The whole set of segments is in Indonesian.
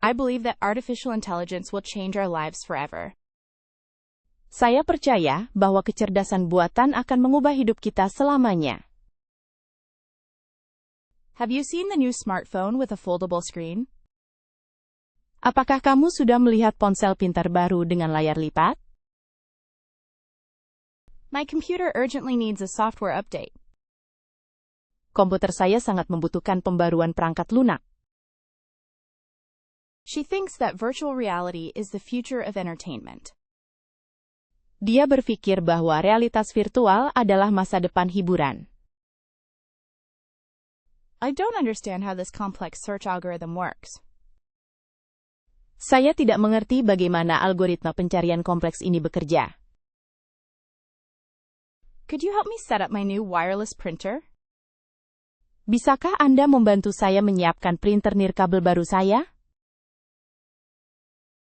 I believe that artificial intelligence will change our lives forever. Saya percaya bahwa kecerdasan buatan akan mengubah hidup kita selamanya. Have you seen the new smartphone with a foldable screen? Apakah kamu sudah melihat ponsel pintar baru dengan layar lipat? My computer urgently needs a software update. Komputer saya sangat membutuhkan pembaruan perangkat lunak. She thinks that virtual reality is the future of entertainment. Dia berpikir bahwa realitas virtual adalah masa depan hiburan. I don't understand how this complex search algorithm works. Saya tidak mengerti bagaimana algoritma pencarian kompleks ini bekerja. Could you help me set up my new wireless printer? Bisakah Anda membantu saya menyiapkan printer nirkabel baru saya?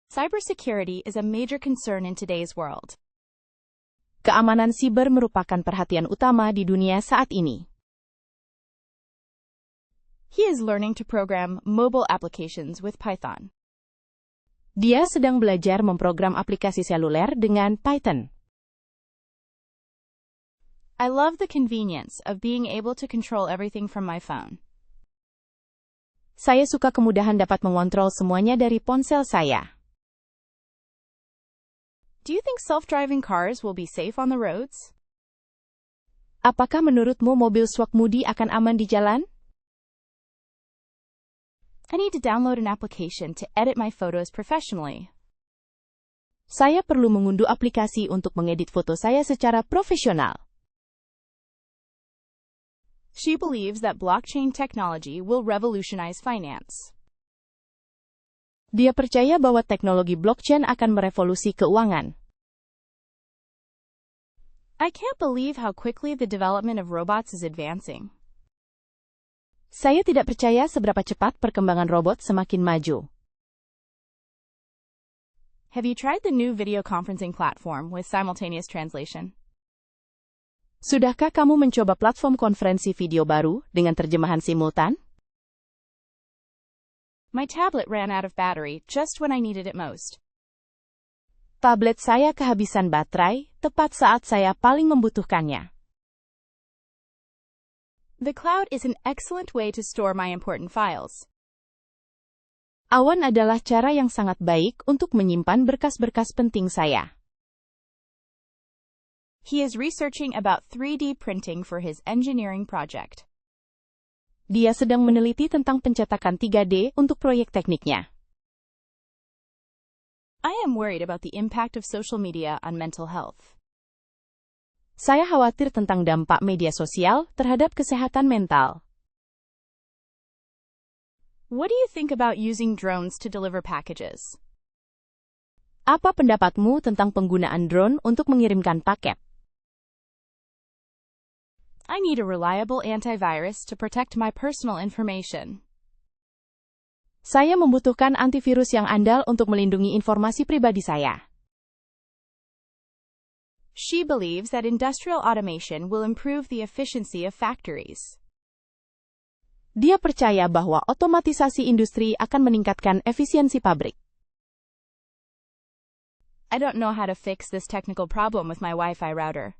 Cybersecurity is a major concern in today's world. Keamanan siber merupakan perhatian utama di dunia saat ini. He is learning to program mobile applications with Python. Dia sedang belajar memprogram aplikasi seluler dengan Python. I love the convenience of being able to control everything from my phone. Saya suka kemudahan dapat mengontrol semuanya dari ponsel saya. Do you think self-driving cars will be safe on the roads? Apakah menurutmu mobil swakmudi akan aman di jalan? I need to download an application to edit my photos professionally. Saya perlu mengunduh aplikasi untuk mengedit foto saya secara profesional. She believes that blockchain technology will revolutionize finance. Dia percaya bahwa teknologi blockchain akan merevolusi keuangan. I can't believe how quickly the development of robots is advancing. Saya tidak percaya seberapa cepat perkembangan robot semakin maju. Have you tried the new video conferencing platform with simultaneous translation? Sudahkah kamu mencoba platform konferensi video baru dengan terjemahan simultan? My tablet ran out of battery just when I needed it most. Tablet saya kehabisan baterai tepat saat saya paling membutuhkannya. The cloud is an excellent way to store my important files. Awan adalah cara yang sangat baik untuk menyimpan berkas-berkas penting saya. He is researching about 3D printing for his engineering project. Dia sedang meneliti tentang pencetakan 3D untuk proyek tekniknya. I am worried about the impact of social media on mental health. Saya khawatir tentang dampak media sosial terhadap kesehatan mental. What do you think about using drones to deliver packages? Apa pendapatmu tentang penggunaan drone untuk mengirimkan paket? I need a reliable antivirus to protect my personal information. Saya membutuhkan antivirus yang andal untuk melindungi informasi pribadi saya. She believes that industrial automation will improve the efficiency of factories. Dia percaya bahwa otomatisasi industri akan meningkatkan efisiensi pabrik. I don't know how to fix this technical problem with my Wi-Fi router.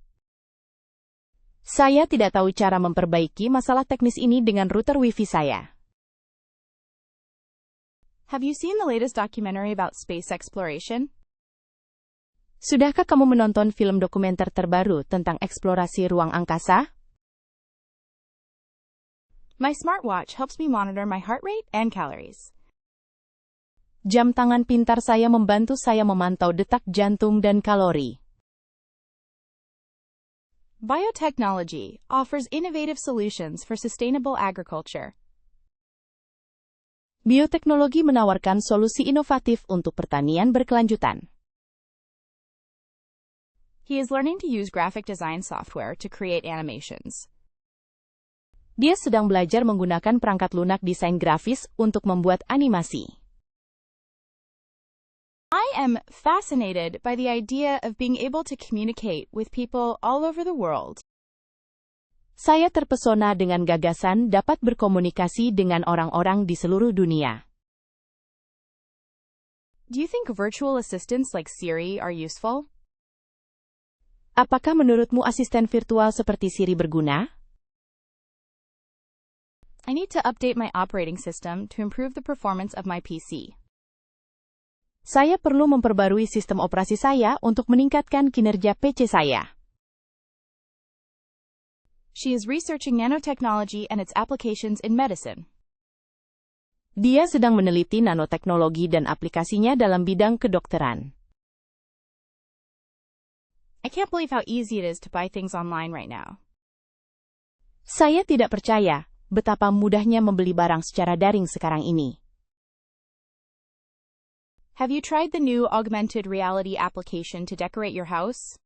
Saya tidak tahu cara memperbaiki masalah teknis ini dengan router Wi-Fi saya. Have you seen the latest documentary about space exploration? Sudahkah kamu menonton film dokumenter terbaru tentang eksplorasi ruang angkasa? My smartwatch helps me monitor my heart rate and calories. Jam tangan pintar saya membantu saya memantau detak jantung dan kalori. Biotechnology offers innovative solutions for sustainable agriculture. Bioteknologi menawarkan solusi inovatif untuk pertanian berkelanjutan. He is learning to use graphic design software to create animations. Dia sedang belajar menggunakan perangkat lunak desain grafis untuk membuat animasi. I am fascinated by the idea of being able to communicate with people all over the world. Saya terpesona dengan gagasan dapat berkomunikasi dengan orang-orang di seluruh dunia. Do you think virtual assistants like Siri are useful? Apakah menurutmu asisten virtual seperti Siri berguna? I need to update my operating system to improve the performance of my PC. Saya perlu memperbarui sistem operasi saya untuk meningkatkan kinerja PC saya. She is researching nanotechnology and its applications in medicine. Dia sedang meneliti nanoteknologi dan aplikasinya dalam bidang kedokteran. I can't believe how easy it is to buy things online right now. Saya tidak percaya betapa mudahnya membeli barang secara daring sekarang ini. Have you tried the new augmented reality application to decorate your house?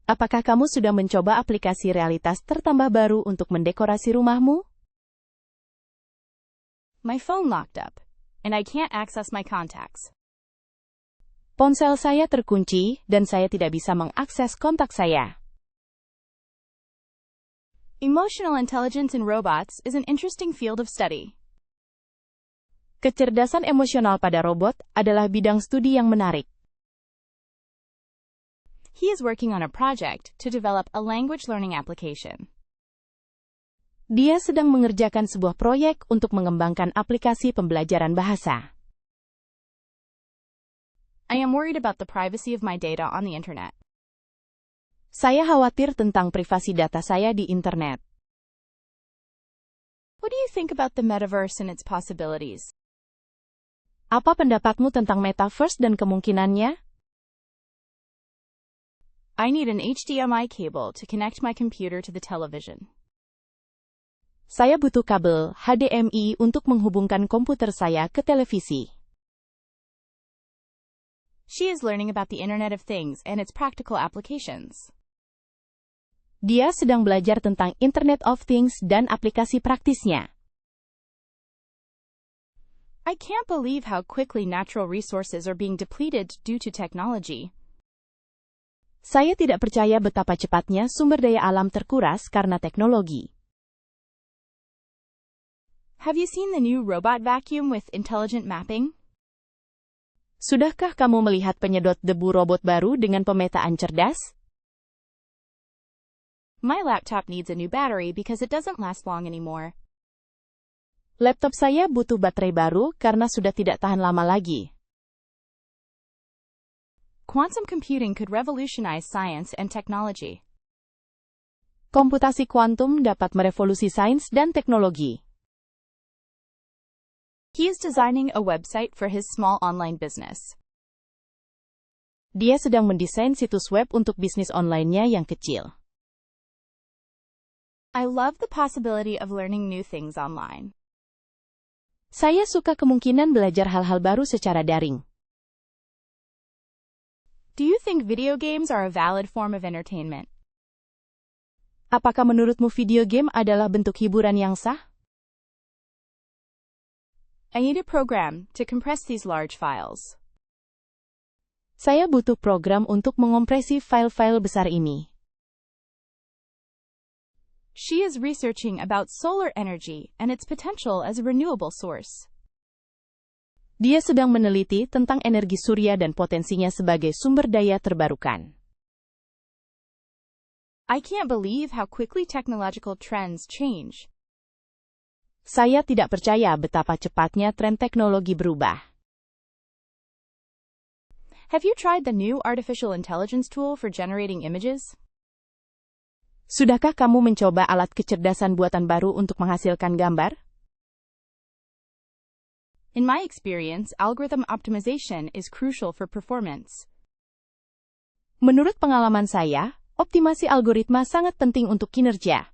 Apakah kamu sudah mencoba aplikasi realitas tertambah baru untuk mendekorasi rumahmu? My phone locked up, and I can't access my contacts. Ponsel saya terkunci, dan saya tidak bisa mengakses kontak saya. Emotional intelligence in robots is an interesting field of study. Kecerdasan emosional pada robot adalah bidang studi yang menarik. He is working on a project to develop a language learning application. Dia sedang mengerjakan sebuah proyek untuk mengembangkan aplikasi pembelajaran bahasa. I am worried about the privacy of my data on the internet. Saya khawatir tentang privasi data saya di internet. What do you think about the metaverse and its possibilities? Apa pendapatmu tentang metaverse dan kemungkinannya? I need an HDMI cable to connect my computer to the television. Saya butuh kabel HDMI untuk menghubungkan komputer saya ke televisi. She is learning about the Internet of Things and its practical applications. Dia sedang belajar tentang Internet of Things dan aplikasi praktisnya. I can't believe how quickly natural resources are being depleted due to technology. Saya tidak percaya betapa cepatnya sumber daya alam terkuras karena teknologi. Have you seen the new robot vacuum with intelligent mapping? Sudahkah kamu melihat penyedot debu robot baru dengan pemetaan cerdas? My laptop needs a new battery because it doesn't last long anymore. Laptop saya butuh baterai baru karena sudah tidak tahan lama lagi. Quantum computing could revolutionize science and technology. Komputasi kuantum dapat merevolusi sains dan teknologi. He is designing a website for his small online business. Dia sedang mendesain situs web untuk bisnis online-nya yang kecil. I love the possibility of learning new things online. Saya suka kemungkinan belajar hal-hal baru secara daring. Do you think video games are a valid form of entertainment? Apakah menurutmu video game adalah bentuk hiburan yang sah? I need a program to compress these large files. Saya butuh program untuk mengompresi file-file besar ini. She is researching about solar energy and its potential as a renewable source. Dia sedang meneliti tentang energi surya dan potensinya sebagai sumber daya terbarukan. I can't believe how quickly technological trends change. Saya tidak percaya betapa cepatnya tren teknologi berubah. Have you tried the new artificial intelligence tool for generating images? Sudahkah kamu mencoba alat kecerdasan buatan baru untuk menghasilkan gambar? In my experience, algorithm optimization is crucial for performance. Menurut pengalaman saya, optimasi algoritma sangat penting untuk kinerja.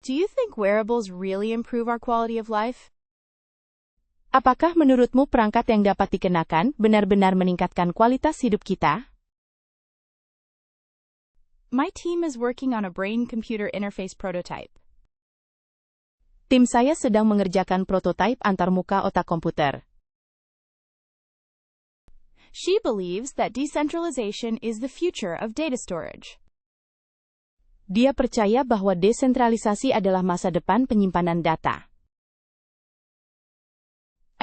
Do you think wearables really improve our quality of life? Apakah menurutmu perangkat yang dapat dikenakan benar-benar meningkatkan kualitas hidup kita? My team is working on a brain-computer interface prototype. Tim saya sedang mengerjakan prototipe antarmuka otak komputer. She believes that decentralization is the future of data storage. Dia percaya bahwa desentralisasi adalah masa depan penyimpanan data.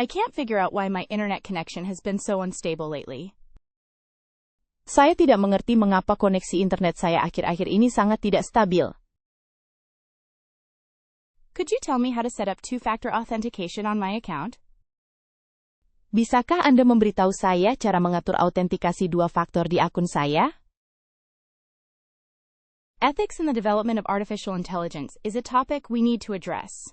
I can't figure out why my internet connection has been so unstable lately. Saya tidak mengerti mengapa koneksi internet saya akhir-akhir ini sangat tidak stabil. Could you tell me how to set up two-factor authentication on my account? Bisakah Anda memberitahu saya cara mengatur autentikasi dua faktor di akun saya? Ethics in the development of artificial intelligence is a topic we need to address.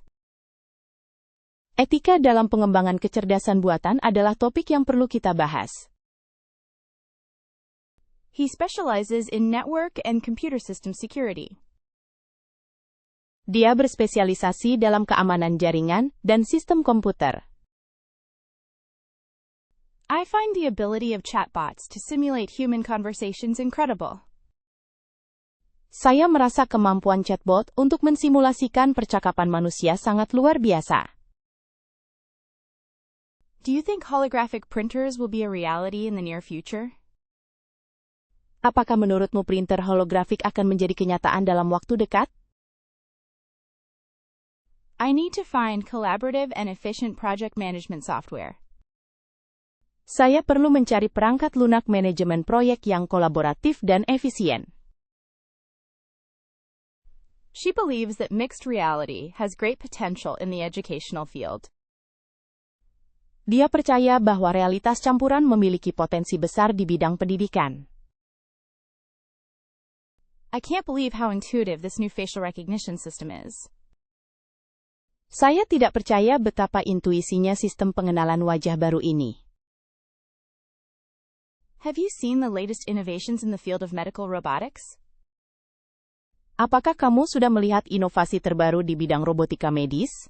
Etika dalam pengembangan kecerdasan buatan adalah topik yang perlu kita bahas. He specializes in network and computer system security. Dia berspesialisasi dalam keamanan jaringan dan sistem komputer. I find the ability of chatbots to simulate human conversations incredible. Saya merasa kemampuan chatbot untuk mensimulasikan percakapan manusia sangat luar biasa. Do you think holographic printers will be a reality in the near future? Apakah menurutmu printer holografik akan menjadi kenyataan dalam waktu dekat? I need to find collaborative and efficient project management software. Saya perlu mencari perangkat lunak manajemen proyek yang kolaboratif dan efisien. She believes that mixed reality has great potential in the educational field. Dia percaya bahwa realitas campuran memiliki potensi besar di bidang pendidikan. I can't believe how intuitive this new facial recognition system is. Saya tidak percaya betapa intuisinya sistem pengenalan wajah baru ini. Have you seen the latest innovations in the field of medical robotics? Apakah kamu sudah melihat inovasi terbaru di bidang robotika medis?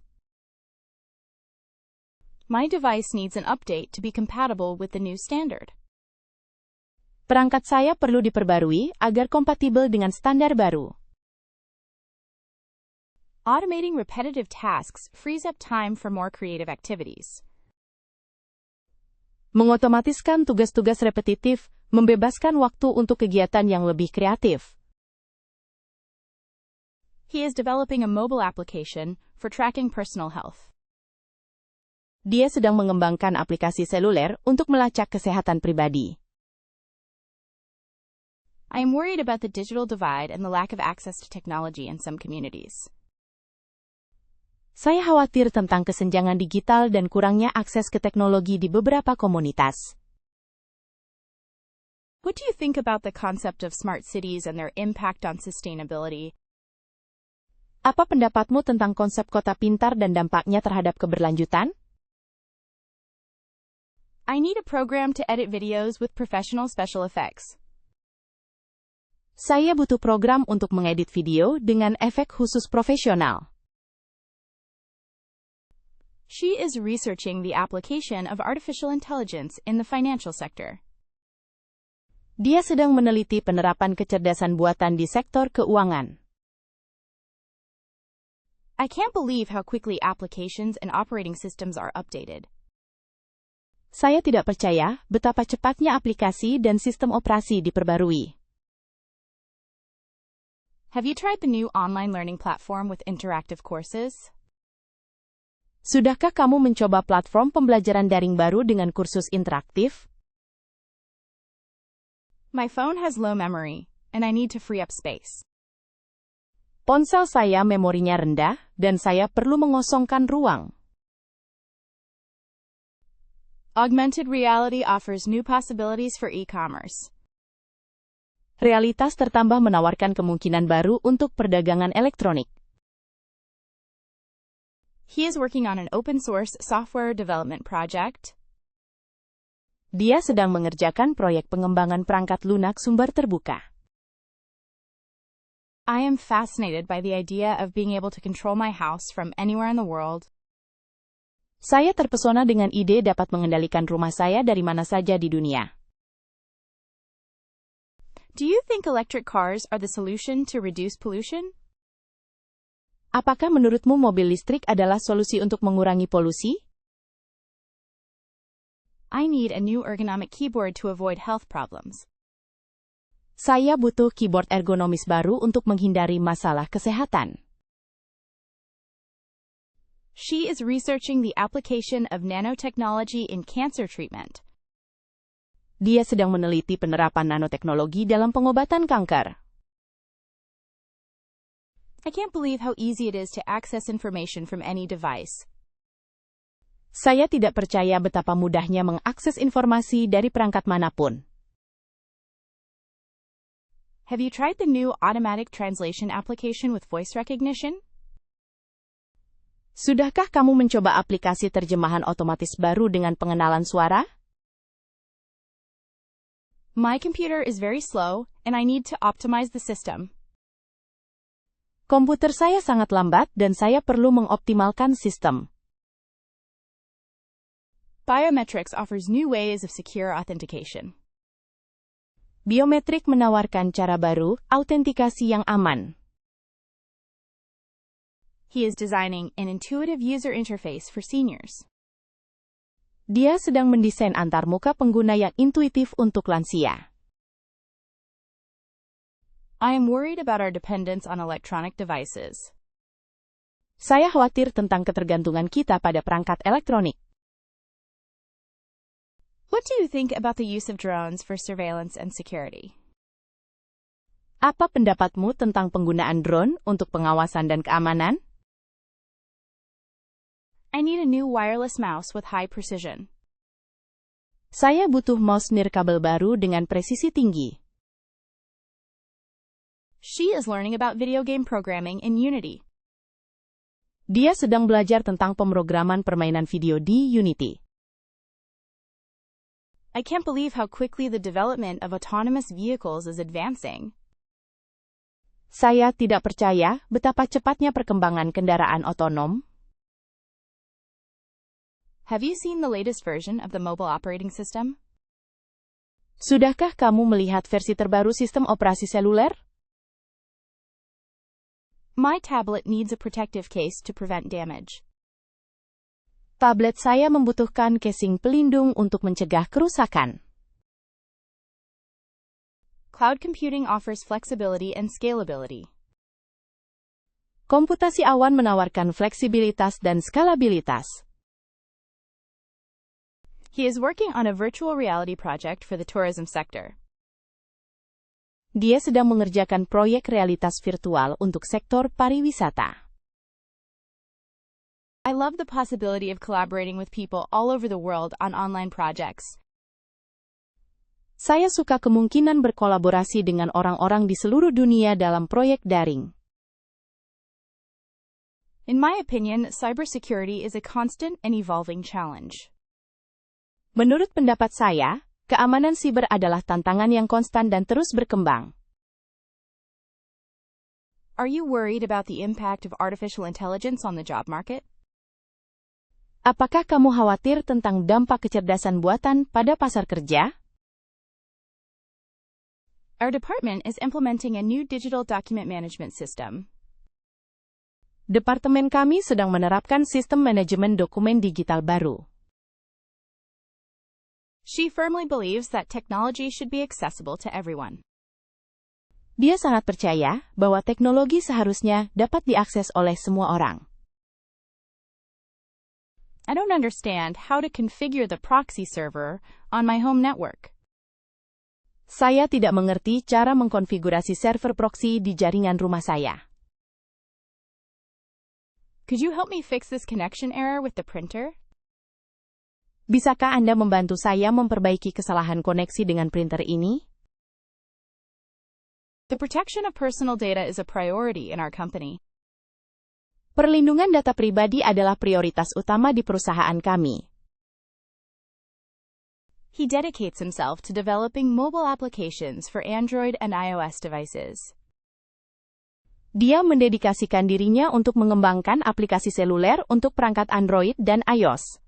My device needs an update to be compatible with the new standard. Perangkat saya perlu diperbarui agar kompatibel dengan standar baru. Automating repetitive tasks frees up time for more creative activities. Mengotomatiskan tugas-tugas repetitif membebaskan waktu untuk kegiatan yang lebih kreatif. He is developing a mobile application for tracking personal health. Dia sedang mengembangkan aplikasi seluler untuk melacak kesehatan pribadi. I am worried about the digital divide and the lack of access to technology in some communities. Saya khawatir tentang kesenjangan digital dan kurangnya akses ke teknologi di beberapa komunitas. What do you think about the concept of smart cities and their impact on sustainability? Apa pendapatmu tentang konsep kota pintar dan dampaknya terhadap keberlanjutan? I need a program to edit videos with professional special effects. Saya butuh program untuk mengedit video dengan efek khusus profesional. She is researching the application of artificial intelligence in the financial sector. Dia sedang meneliti penerapan kecerdasan buatan di sektor keuangan. I can't believe how quickly applications and operating systems are updated. Saya tidak percaya betapa cepatnya aplikasi dan sistem operasi diperbarui. Have you tried the new online learning platform with interactive courses? Sudahkah kamu mencoba platform pembelajaran daring baru dengan kursus interaktif? My phone has low memory, and I need to free up space. Ponsel saya memorinya rendah, dan saya perlu mengosongkan ruang. Augmented reality offers new possibilities for e-commerce. Realitas tertambah menawarkan kemungkinan baru untuk perdagangan elektronik. He is working on an open-source software development project. Dia sedang mengerjakan proyek pengembangan perangkat lunak sumber terbuka. I am fascinated by the idea of being able to control my house from anywhere in the world. Saya terpesona dengan ide dapat mengendalikan rumah saya dari mana saja di dunia. Do you think electric cars are the solution to reduce pollution? Apakah menurutmu mobil listrik adalah solusi untuk mengurangi polusi? I need a new ergonomic keyboard to avoid health problems. Saya butuh keyboard ergonomis baru untuk menghindari masalah kesehatan. She is researching the application of nanotechnology in cancer treatment. Dia sedang meneliti penerapan nanoteknologi dalam pengobatan kanker. I can't believe how easy it is to access information from any device. Saya tidak percaya betapa mudahnya mengakses informasi dari perangkat manapun. Have you tried the new automatic translation application with voice recognition? Sudahkah kamu mencoba aplikasi terjemahan otomatis baru dengan pengenalan suara? My computer is very slow, and I need to optimize the system. Komputer saya sangat lambat dan saya perlu mengoptimalkan sistem. Biometrics offers new ways of secure authentication. Biometrik menawarkan cara baru, autentikasi yang aman. He is designing an intuitive user interface for seniors. Dia sedang mendesain antarmuka pengguna yang intuitif untuk lansia. I am worried about our dependence on electronic devices. Saya khawatir tentang ketergantungan kita pada perangkat elektronik. What do you think about the use of drones for surveillance and security? Apa pendapatmu tentang penggunaan drone untuk pengawasan dan keamanan? I need a new wireless mouse with high precision. Saya butuh mouse nirkabel baru dengan presisi tinggi. She is learning about video game programming in Unity. Dia sedang belajar tentang pemrograman permainan video di Unity. I can't believe how quickly the development of autonomous vehicles is advancing. Saya tidak percaya betapa cepatnya perkembangan kendaraan otonom. Have you seen the latest version of the mobile operating system? Sudahkah kamu melihat versi terbaru sistem operasi seluler? My tablet needs a protective case to prevent damage. Tablet saya membutuhkan casing pelindung untuk mencegah kerusakan. Cloud computing offers flexibility and scalability. Komputasi awan menawarkan fleksibilitas dan skalabilitas. He is working on a virtual reality project for the tourism sector. Dia sedang mengerjakan proyek realitas virtual untuk sektor pariwisata. I love the possibility of collaborating with people all over the world on online projects. Saya suka kemungkinan berkolaborasi dengan orang-orang di seluruh dunia dalam proyek daring. In my opinion, cybersecurity is a constant and evolving challenge. Menurut pendapat saya, keamanan siber adalah tantangan yang konstan dan terus berkembang. Are you worried about the impact of artificial intelligence on the job market? Apakah kamu khawatir tentang dampak kecerdasan buatan pada pasar kerja? Our department is implementing a new digital document management system. Departemen kami sedang menerapkan sistem manajemen dokumen digital baru. She firmly believes that technology should be accessible to everyone. Dia sangat percaya bahwa teknologi seharusnya dapat diakses oleh semua orang. I don't understand how to configure the proxy server on my home network. Saya tidak mengerti cara mengkonfigurasi server proxy di jaringan rumah saya. Could you help me fix this connection error with the printer? Bisakah Anda membantu saya memperbaiki kesalahan koneksi dengan printer ini? The protection of personal data is a priority in our company. Perlindungan data pribadi adalah prioritas utama di perusahaan kami. He dedicates himself to developing mobile applications for Android and iOS devices. Dia mendedikasikan dirinya untuk mengembangkan aplikasi seluler untuk perangkat Android dan iOS.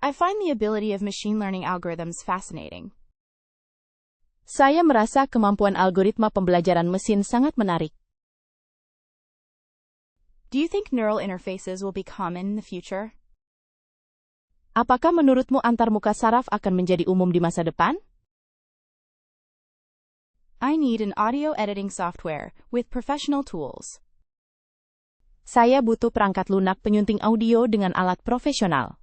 I find the ability of machine learning algorithms fascinating. Saya merasa kemampuan algoritma pembelajaran mesin sangat menarik. Do you think neural interfaces will be common in the future? Apakah menurutmu antarmuka saraf akan menjadi umum di masa depan? I need an audio editing software with professional tools. Saya butuh perangkat lunak penyunting audio dengan alat profesional.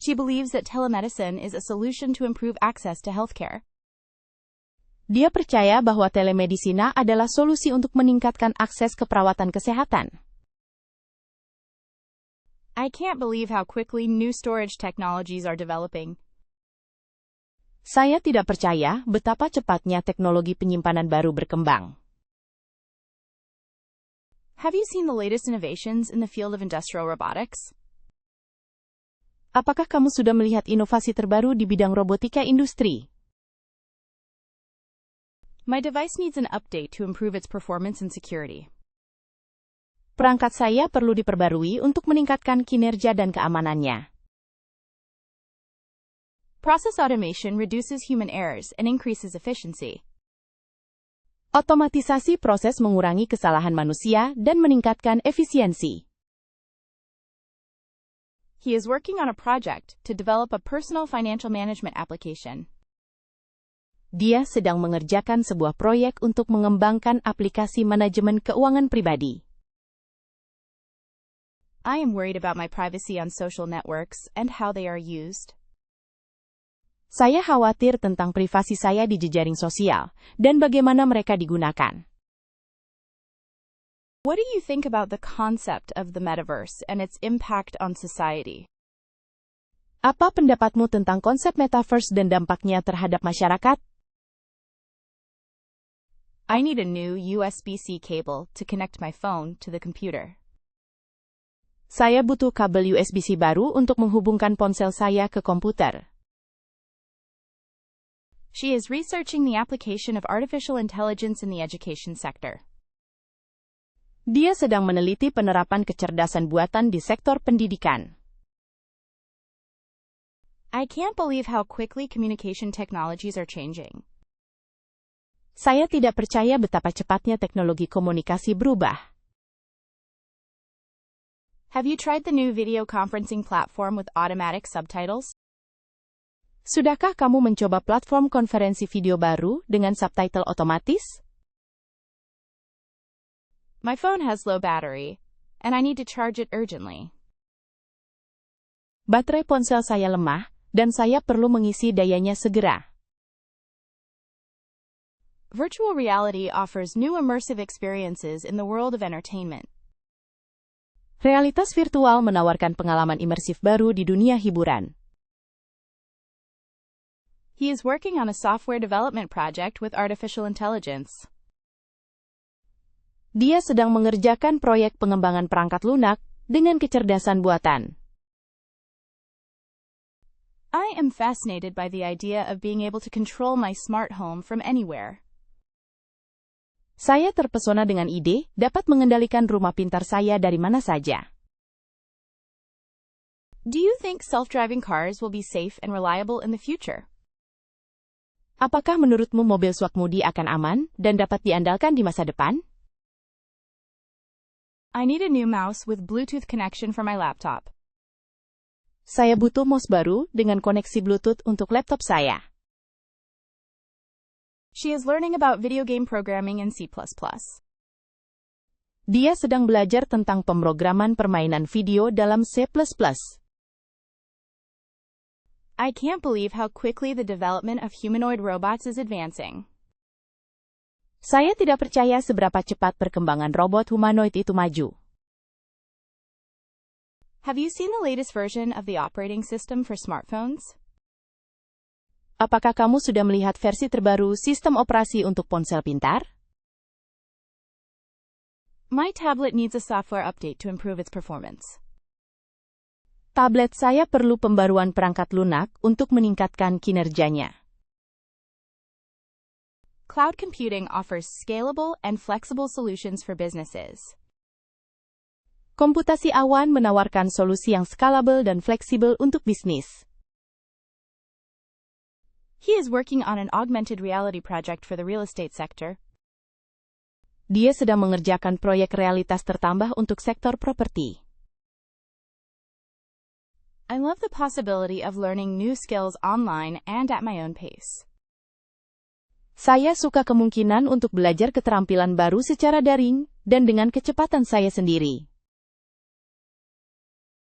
She believes that telemedicine is a solution to improve access to healthcare. Dia percaya bahwa telemedisina adalah solusi untuk meningkatkan akses ke perawatan kesehatan. I can't believe how quickly new storage technologies are developing. Saya tidak percaya betapa cepatnya teknologi penyimpanan baru berkembang. Have you seen the latest innovations in the field of industrial robotics? Apakah kamu sudah melihat inovasi terbaru di bidang robotika industri? My device needs an update to improve its performance and security. Perangkat saya perlu diperbarui untuk meningkatkan kinerja dan keamanannya. Process automation reduces human errors and increases efficiency. Otomatisasi proses mengurangi kesalahan manusia dan meningkatkan efisiensi. He is working on a project to develop a personal financial management application. Dia sedang mengerjakan sebuah proyek untuk mengembangkan aplikasi manajemen keuangan pribadi. I am worried about my privacy on social networks and how they are used. Saya khawatir tentang privasi saya di jejaring sosial dan bagaimana mereka digunakan. What do you think about the concept of the metaverse and its impact on society? Apa pendapatmu tentang konsep metaverse dan dampaknya terhadap masyarakat? I need a new USB-C cable to connect my phone to the computer. Saya butuh kabel USB-C baru untuk menghubungkan ponsel saya ke komputer. She is researching the application of artificial intelligence in the education sector. Dia sedang meneliti penerapan kecerdasan buatan di sektor pendidikan. I can't believe how quickly communication technologies are changing. Saya tidak percaya betapa cepatnya teknologi komunikasi berubah. Have you tried the new video conferencing platform with automatic subtitles? Sudahkah kamu mencoba platform konferensi video baru dengan subtitle otomatis? My phone has low battery, and I need to charge it urgently. Baterai ponsel saya lemah, dan saya perlu mengisi dayanya segera. Virtual reality offers new immersive experiences in the world of entertainment. Realitas virtual menawarkan pengalaman imersif baru di dunia hiburan. He is working on a software development project with artificial intelligence. Dia sedang mengerjakan proyek pengembangan perangkat lunak dengan kecerdasan buatan. I am fascinated by the idea of being able to control my smart home from anywhere. Saya terpesona dengan ide dapat mengendalikan rumah pintar saya dari mana saja. Do you think self-driving cars will be safe and reliable in the future? Apakah menurutmu mobil swakmudi akan aman dan dapat diandalkan di masa depan? I need a new mouse with Bluetooth connection for my laptop. Saya butuh mouse baru dengan koneksi Bluetooth untuk laptop saya. She is learning about video game programming in C++. Dia sedang belajar tentang pemrograman permainan video dalam C++. I can't believe how quickly the development of humanoid robots is advancing. Saya tidak percaya seberapa cepat perkembangan robot humanoid itu maju. Have you seen the latest version of the operating system for smartphones? Apakah kamu sudah melihat versi terbaru sistem operasi untuk ponsel pintar? My tablet needs a software update to improve its performance. Tablet saya perlu pembaruan perangkat lunak untuk meningkatkan kinerjanya. Cloud computing offers scalable and flexible solutions for businesses. Komputasi awan menawarkan solusi yang skalabel dan fleksibel untuk bisnis. He is working on an augmented reality project for the real estate sector. Dia sedang mengerjakan proyek realitas tertambah untuk sektor properti. I love the possibility of learning new skills online and at my own pace. Saya suka kemungkinan untuk belajar keterampilan baru secara daring dan dengan kecepatan saya sendiri.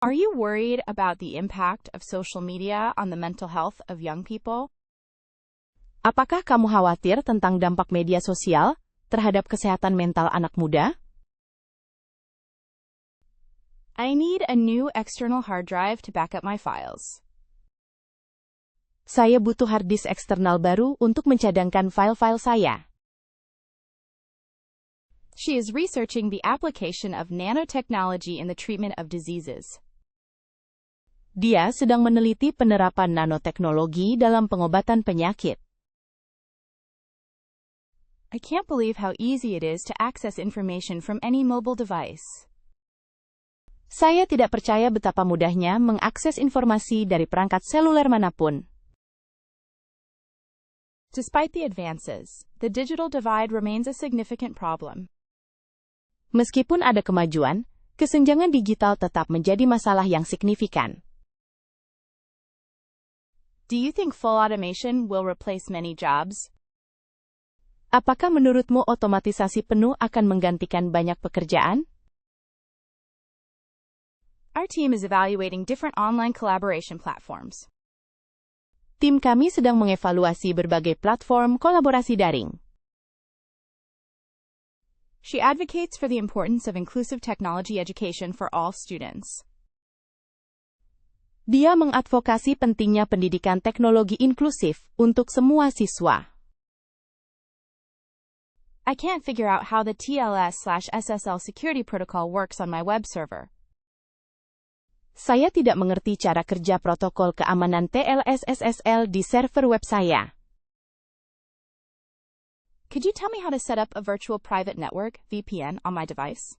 Are you worried about the impact of social media on the mental health of young people? Apakah kamu khawatir tentang dampak media sosial terhadap kesehatan mental anak muda? I need a new external hard drive to back up my files. Saya butuh hard disk eksternal baru untuk mencadangkan file-file saya. She is researching the application of nanotechnology in the treatment of diseases. Dia sedang meneliti penerapan nanoteknologi dalam pengobatan penyakit. I can't believe how easy it is to access information from any mobile device. Saya tidak percaya betapa mudahnya mengakses informasi dari perangkat seluler manapun. Despite the advances, the digital divide remains a significant problem. Meskipun ada kemajuan, kesenjangan digital tetap menjadi masalah yang signifikan. Do you think full automation will replace many jobs? Apakah menurutmu otomatisasi penuh akan menggantikan banyak pekerjaan? Our team is evaluating different online collaboration platforms. Tim kami sedang mengevaluasi berbagai platform kolaborasi daring. She advocates for the importance of inclusive technology education for all students. Dia mengadvokasi pentingnya pendidikan teknologi inklusif untuk semua siswa. I can't figure out how the TLS/SSL security protocol works on my web server. Saya tidak mengerti cara kerja protokol keamanan TLS/SSL di server web saya. Could you tell me how to set up a virtual private network (VPN) on my device?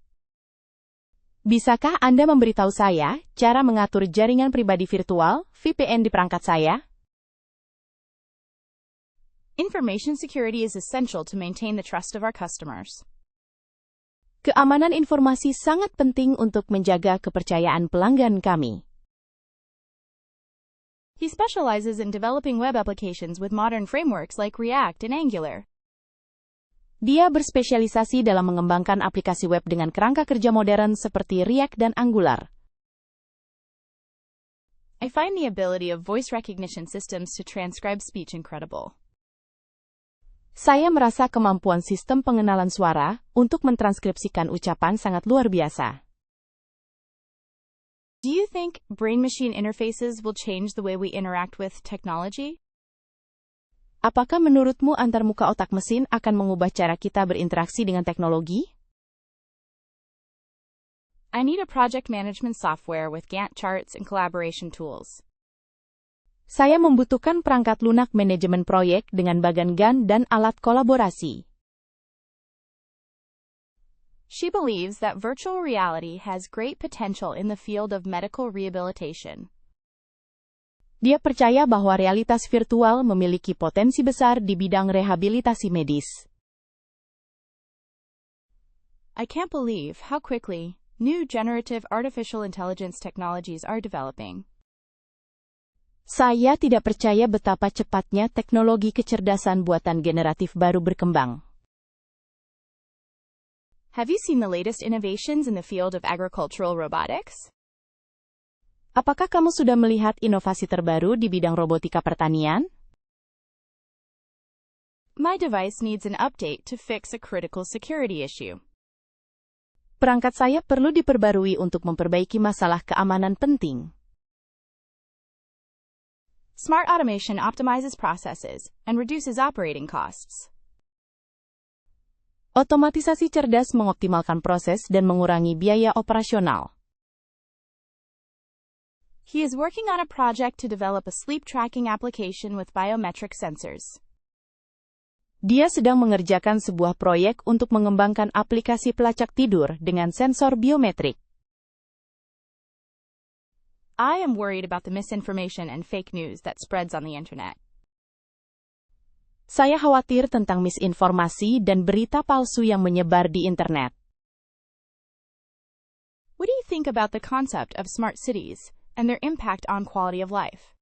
Bisakah Anda memberitahu saya cara mengatur jaringan pribadi virtual (VPN) di perangkat saya? Information security is essential to maintain the trust of our customers. Keamanan informasi sangat penting untuk menjaga kepercayaan pelanggan kami. He specializes in developing web applications with modern frameworks like React and Angular. Dia berspesialisasi dalam mengembangkan aplikasi web dengan kerangka kerja modern seperti React dan Angular. I find the ability of voice recognition systems to transcribe speech incredible. Saya merasa kemampuan sistem pengenalan suara untuk mentranskripsikan ucapan sangat luar biasa. Do you think brain-machine interfaces will change the way we interact with technology? Apakah menurutmu antarmuka otak mesin akan mengubah cara kita berinteraksi dengan teknologi? I need a project management software with Gantt charts and collaboration tools. Saya membutuhkan perangkat lunak manajemen proyek dengan bagan Gantt dan alat kolaborasi. She believes that virtual reality has great potential in the field of medical rehabilitation. Dia percaya bahwa realitas virtual memiliki potensi besar di bidang rehabilitasi medis. I can't believe how quickly new generative artificial intelligence technologies are developing. Saya tidak percaya betapa cepatnya teknologi kecerdasan buatan generatif baru berkembang. Have you seen the latest innovations in the field of agricultural robotics? Apakah kamu sudah melihat inovasi terbaru di bidang robotika pertanian? My device needs an update to fix a critical security issue. Perangkat saya perlu diperbarui untuk memperbaiki masalah keamanan penting. Smart automation optimizes processes and reduces operating costs. Otomatisasi cerdas mengoptimalkan proses dan mengurangi biaya operasional. He is working on a project to develop a sleep tracking application with biometric sensors. Dia sedang mengerjakan sebuah proyek untuk mengembangkan aplikasi pelacak tidur dengan sensor biometrik. I am worried about the misinformation and fake news that spreads on the internet. Saya khawatir tentang misinformasi dan berita palsu yang menyebar di internet. What do you think about the concept of smart cities and their impact on quality of life?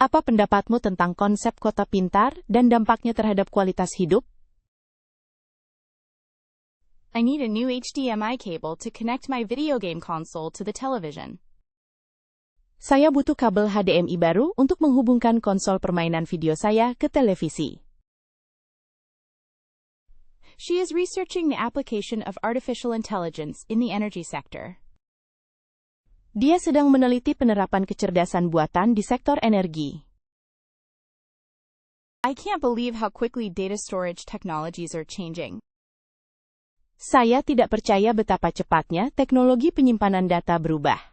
Apa pendapatmu tentang konsep kota pintar dan dampaknya terhadap kualitas hidup? I need a new HDMI cable to connect my video game console to the television. Saya butuh kabel HDMI baru untuk menghubungkan konsol permainan video saya ke televisi. She is researching the application of artificial intelligence in the energy sector. Dia sedang meneliti penerapan kecerdasan buatan di sektor energi. I can't believe how quickly data storage technologies are changing. Saya tidak percaya betapa cepatnya teknologi penyimpanan data berubah.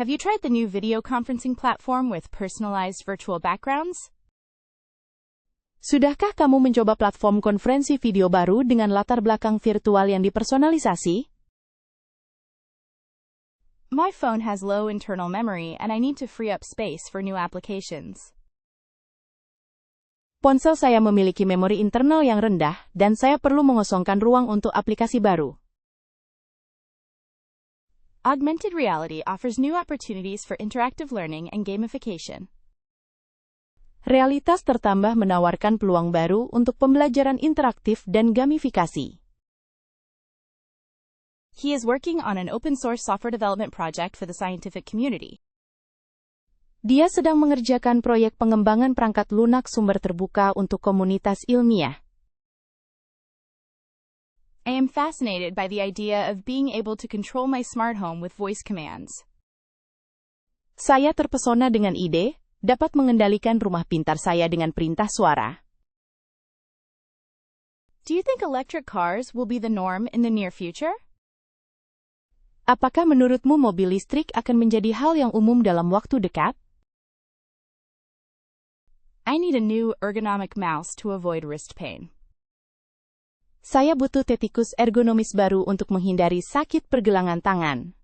Have you tried the new video conferencing platform with personalized virtual backgrounds? Sudahkah kamu mencoba platform konferensi video baru dengan latar belakang virtual yang dipersonalisasi? My phone has low internal memory and I need to free up space for new applications. Ponsel saya memiliki memori internal yang rendah dan saya perlu mengosongkan ruang untuk aplikasi baru. Augmented reality offers new opportunities for interactive learning and gamification. Realitas tertambah menawarkan peluang baru untuk pembelajaran interaktif dan gamifikasi. He is working on an open-source software development project for the scientific community. Dia sedang mengerjakan proyek pengembangan perangkat lunak sumber terbuka untuk komunitas ilmiah. I am fascinated by the idea of being able to control my smart home with voice commands. Saya terpesona dengan ide dapat mengendalikan rumah pintar saya dengan perintah suara. Do you think electric cars will be the norm in the near future? Apakah menurutmu mobil listrik akan menjadi hal yang umum dalam waktu dekat? I need a new ergonomic mouse to avoid wrist pain. Saya butuh tetikus ergonomis baru untuk menghindari sakit pergelangan tangan.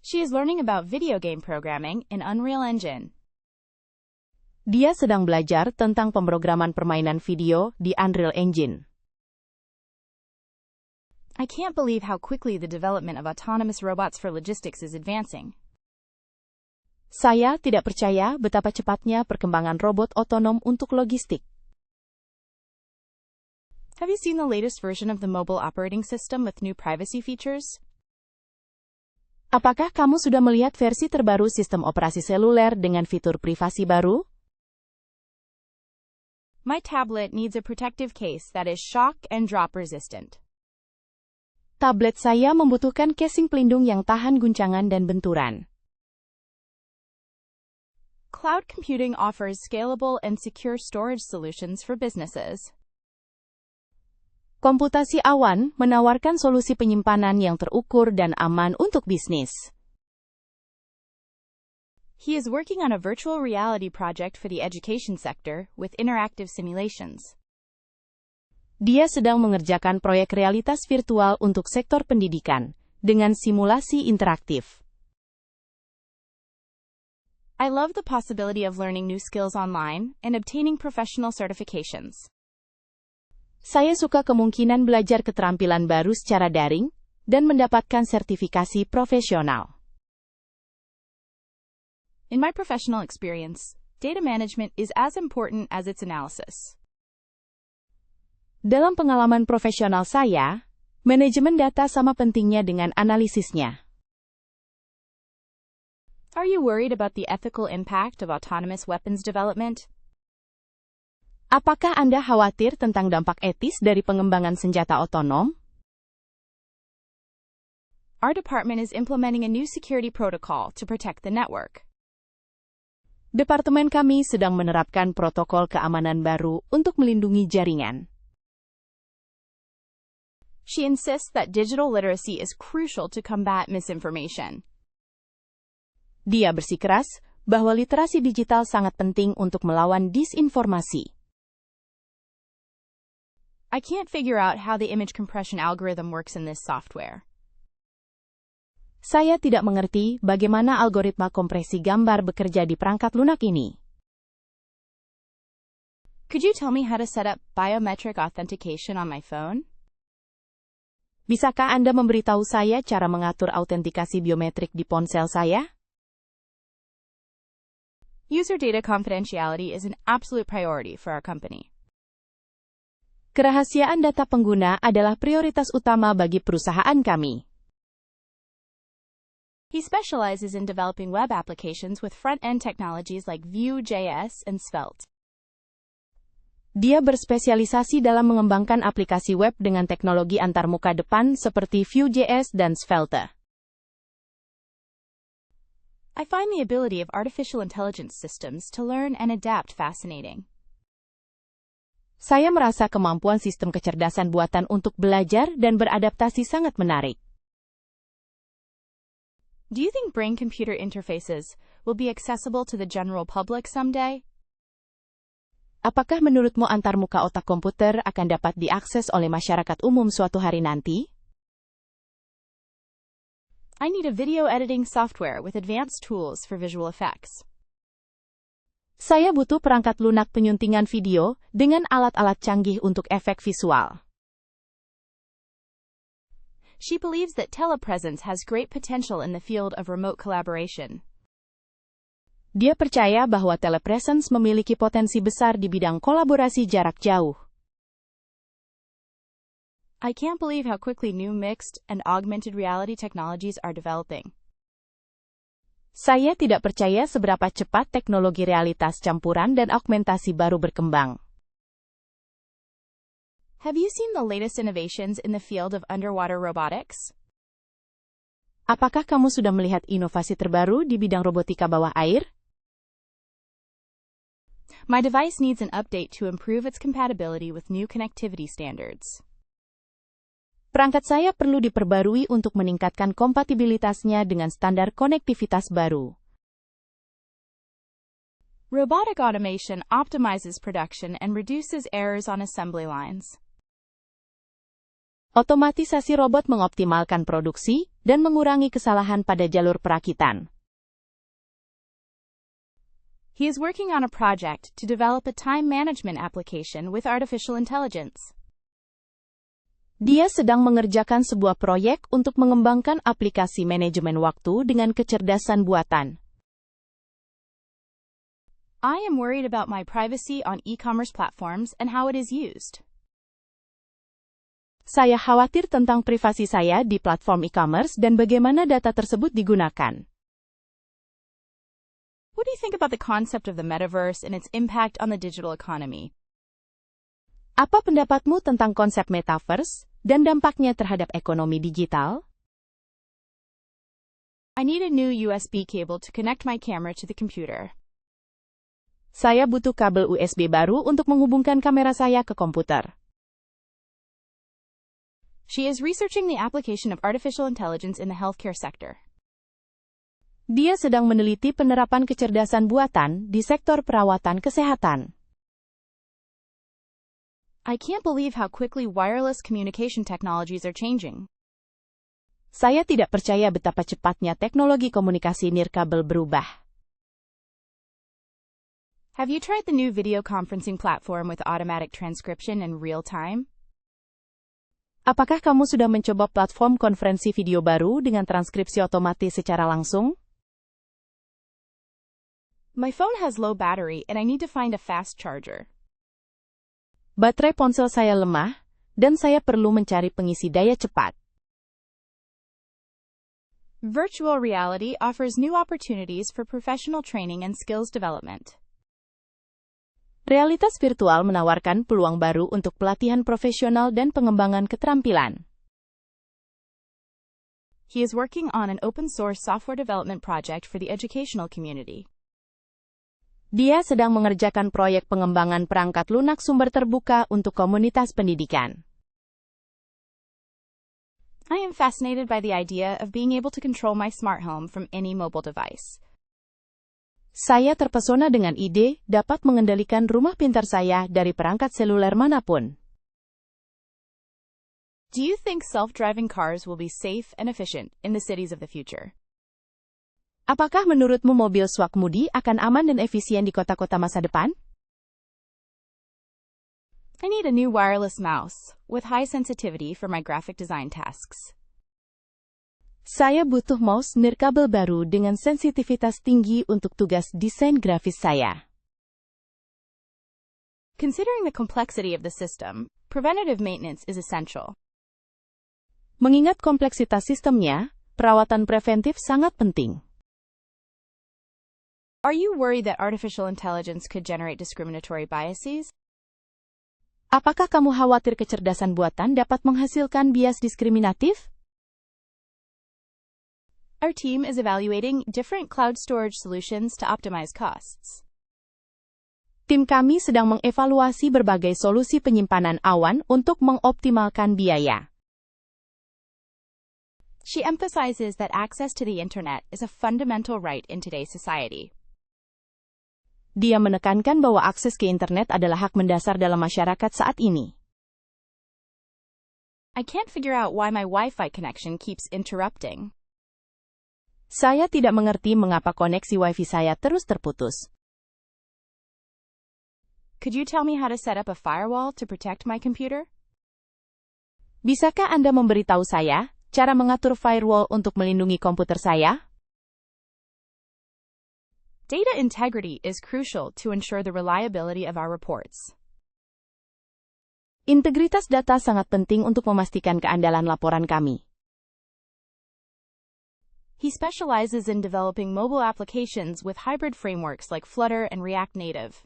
She is learning about video game programming in Unreal Engine. Dia sedang belajar tentang pemrograman permainan video di Unreal Engine. I can't believe how quickly the development of autonomous robots for logistics is advancing. Saya tidak percaya betapa cepatnya perkembangan robot otonom untuk logistik. Have you seen the latest version of the mobile operating system with new privacy features? Apakah kamu sudah melihat versi terbaru sistem operasi seluler dengan fitur privasi baru? My tablet needs a protective case that is shock and drop resistant. Tablet saya membutuhkan casing pelindung yang tahan guncangan dan benturan. Cloud computing offers scalable and secure storage solutions for businesses. Komputasi awan menawarkan solusi penyimpanan yang terukur dan aman untuk bisnis. He is working on a virtual reality project for the education sector with interactive simulations. Dia sedang mengerjakan proyek realitas virtual untuk sektor pendidikan dengan simulasi interaktif. I love the possibility of learning new skills online and obtaining professional certifications. Saya suka kemungkinan belajar keterampilan baru secara daring dan mendapatkan sertifikasi profesional. In my professional experience, data management is as important as its analysis. Dalam pengalaman profesional saya, manajemen data sama pentingnya dengan analisisnya. Are you worried about the ethical impact of autonomous weapons development? Apakah Anda khawatir tentang dampak etis dari pengembangan senjata otonom? Our department is implementing a new security protocol to protect the network. Departemen kami sedang menerapkan protokol keamanan baru untuk melindungi jaringan. She insists that digital literacy is crucial to combat misinformation. Dia bersikeras bahwa literasi digital sangat penting untuk melawan disinformasi. I can't figure out how the image compression algorithm works in this software. Saya tidak mengerti bagaimana algoritma kompresi gambar bekerja di perangkat lunak ini. Could you tell me how to set up biometric authentication on my phone? Bisakah Anda memberitahu saya cara mengatur autentikasi biometrik di ponsel saya? User data confidentiality is an absolute priority for our company. Kerahasiaan data pengguna adalah prioritas utama bagi perusahaan kami. He specializes in developing web applications with front-end technologies like Vue.js and Svelte. Dia berspesialisasi dalam mengembangkan aplikasi web dengan teknologi antarmuka depan seperti Vue.js dan Svelte. I find the ability of artificial intelligence systems to learn and adapt fascinating. Saya merasa kemampuan sistem kecerdasan buatan untuk belajar dan beradaptasi sangat menarik. Do you think brain-computer interfaces will be accessible to the general public someday? Apakah menurutmu antarmuka otak komputer akan dapat diakses oleh masyarakat umum suatu hari nanti? I need a video editing software with advanced tools for visual effects. Saya butuh perangkat lunak penyuntingan video dengan alat-alat canggih untuk efek visual. She believes that telepresence has great potential in the field of remote collaboration. Dia percaya bahwa telepresence memiliki potensi besar di bidang kolaborasi jarak jauh. I can't believe how quickly new mixed and augmented reality technologies are developing. Saya tidak percaya seberapa cepat teknologi realitas campuran dan augmentasi baru berkembang. Have you seen the latest innovations in the field of underwater robotics? Apakah kamu sudah melihat inovasi terbaru di bidang robotika bawah air? My device needs an update to improve its compatibility with new connectivity standards. Perangkat saya perlu diperbarui untuk meningkatkan kompatibilitasnya dengan standar konektivitas baru. Robotic automation optimizes production and reduces errors on assembly lines. Otomatisasi robot mengoptimalkan produksi dan mengurangi kesalahan pada jalur perakitan. He is working on a project to develop a time management application with artificial intelligence. Dia sedang mengerjakan sebuah proyek untuk mengembangkan aplikasi manajemen waktu dengan kecerdasan buatan. I am worried about my privacy on e-commerce platforms and how it is used. Saya khawatir tentang privasi saya di platform e-commerce dan bagaimana data tersebut digunakan. What do you think about the concept of the metaverse and its impact on the digital economy? Apa pendapatmu tentang konsep metaverse dan dampaknya terhadap ekonomi digital? I need a new USB cable to connect my camera to the computer. Saya butuh kabel USB baru untuk menghubungkan kamera saya ke komputer. She is researching the application of artificial intelligence in the healthcare sector. Dia sedang meneliti penerapan kecerdasan buatan di sektor perawatan kesehatan. I can't believe how quickly wireless communication technologies are changing. Saya tidak percaya betapa cepatnya teknologi komunikasi nirkabel berubah. Have you tried the new video conferencing platform with automatic transcription in real time? Apakah kamu sudah mencoba platform konferensi video baru dengan transkripsi otomatis secara langsung? My phone has low battery and I need to find a fast charger. Baterai ponsel saya lemah, dan saya perlu mencari pengisi daya cepat. Virtual reality offers new opportunities for professional training and skills development. Realitas virtual menawarkan peluang baru untuk pelatihan profesional dan pengembangan keterampilan. He is working on an open-source software development project for the educational community. Dia sedang mengerjakan proyek pengembangan perangkat lunak sumber terbuka untuk komunitas pendidikan. I am fascinated by the idea of being able to control my smart home from any mobile device. Saya terpesona dengan ide dapat mengendalikan rumah pintar saya dari perangkat seluler manapun. Do you think self-driving cars will be safe and efficient in the cities of the future? Apakah menurutmu mobil swakmudi akan aman dan efisien di kota-kota masa depan? I need a new wireless mouse with high sensitivity for my graphic design tasks. Saya butuh mouse nirkabel baru dengan sensitivitas tinggi untuk tugas desain grafis saya. Considering the complexity of the system, preventative maintenance is essential. Mengingat kompleksitas sistemnya, perawatan preventif sangat penting. Are you worried that artificial intelligence could generate discriminatory biases? Apakah kamu khawatir kecerdasan buatan dapat menghasilkan bias diskriminatif? Our team is evaluating different cloud storage solutions to optimize costs. Tim kami sedang mengevaluasi berbagai solusi penyimpanan awan untuk mengoptimalkan biaya. She emphasizes that access to the internet is a fundamental right in today's society. Dia menekankan bahwa akses ke internet adalah hak mendasar dalam masyarakat saat ini. I can't figure out why my Wi-Fi connection keeps interrupting. Saya tidak mengerti mengapa koneksi Wi-Fi saya terus terputus. Could you tell me how to set up a firewall to protect my computer? Bisakah Anda memberitahu saya cara mengatur firewall untuk melindungi komputer saya? Data integrity is crucial to ensure the reliability of our reports. Integritas data sangat penting untuk memastikan keandalan laporan kami. He specializes in developing mobile applications with hybrid frameworks like Flutter and React Native.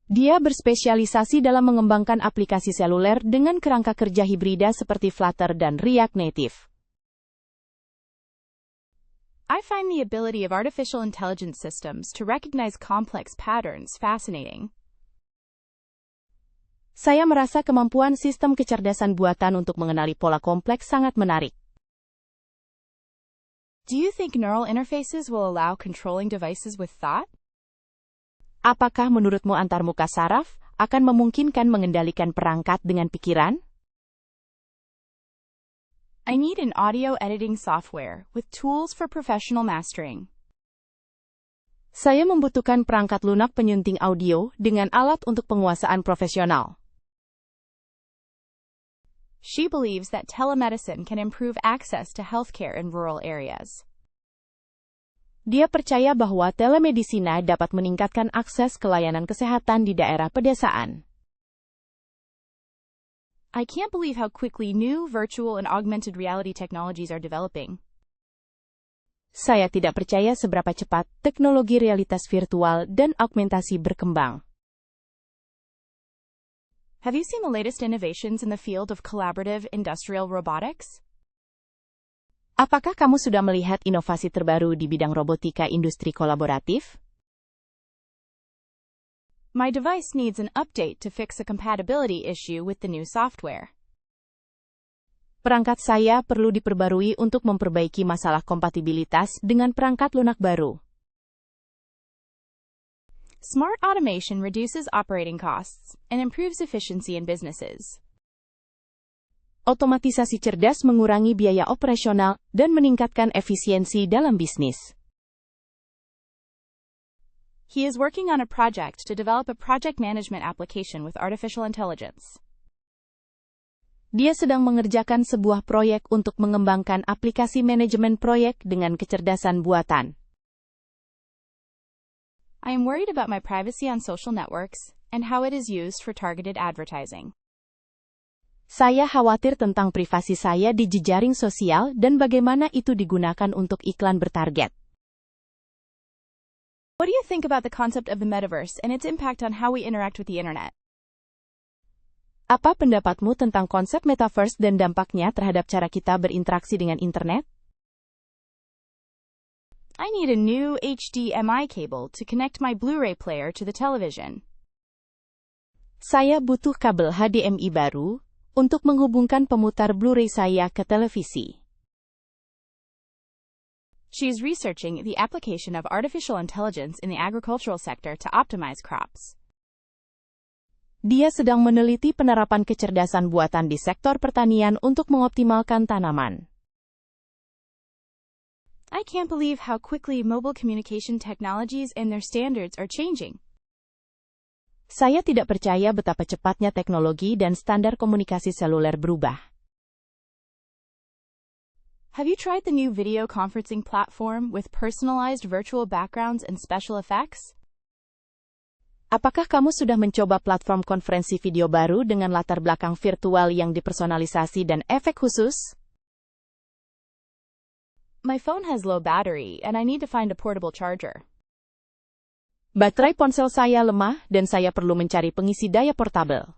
Dia berspesialisasi dalam mengembangkan aplikasi seluler dengan kerangka kerja hibrida seperti Flutter dan React Native. I find the ability of artificial intelligence systems to recognize complex patterns fascinating. Saya merasa kemampuan sistem kecerdasan buatan untuk mengenali pola kompleks sangat menarik. Do you think neural interfaces will allow controlling devices with thought? Apakah menurutmu antarmuka saraf akan memungkinkan mengendalikan perangkat dengan pikiran? I need an audio editing software with tools for professional mastering. Saya membutuhkan perangkat lunak penyunting audio dengan alat untuk penguasaan profesional. She believes that telemedicine can improve access to healthcare in rural areas. Dia percaya bahwa telemedisina dapat meningkatkan akses ke layanan kesehatan di daerah pedesaan. I can't believe how quickly new virtual and augmented reality technologies are developing. Saya tidak percaya seberapa cepat teknologi realitas virtual dan augmentasi berkembang. Have you seen the latest innovations in the field of collaborative industrial robotics? Apakah kamu sudah melihat inovasi terbaru di bidang robotika industri kolaboratif? My device needs an update to fix a compatibility issue with the new software. Perangkat saya perlu diperbarui untuk memperbaiki masalah kompatibilitas dengan perangkat lunak baru. Smart automation reduces operating costs and improves efficiency in businesses. Otomatisasi cerdas mengurangi biaya operasional dan meningkatkan efisiensi dalam bisnis. He is working on a project to develop a project management application with artificial intelligence. Dia sedang mengerjakan sebuah proyek untuk mengembangkan aplikasi manajemen proyek dengan kecerdasan buatan. I am worried about my privacy on social networks and how it is used for targeted advertising. Saya khawatir tentang privasi saya di jejaring sosial dan bagaimana itu digunakan untuk iklan bertarget. What do you think about the concept of the metaverse and its impact on how we interact with the internet? Apa pendapatmu tentang konsep metaverse dan dampaknya terhadap cara kita berinteraksi dengan internet? I need a new HDMI cable to connect my Blu-ray player to the television. Saya butuh kabel HDMI baru untuk menghubungkan pemutar Blu-ray saya ke televisi. She is researching the application of artificial intelligence in the agricultural sector to optimize crops. Dia sedang meneliti penerapan kecerdasan buatan di sektor pertanian untuk mengoptimalkan tanaman. I can't believe how quickly mobile communication technologies and their standards are changing. Saya tidak percaya betapa cepatnya teknologi dan standar komunikasi seluler berubah. Have you tried the new video conferencing platform with personalized virtual backgrounds and special effects? Apakah kamu sudah mencoba platform konferensi video baru dengan latar belakang virtual yang dipersonalisasi dan efek khusus? My phone has low battery and I need to find a portable charger. Baterai ponsel saya lemah dan saya perlu mencari pengisi daya portabel.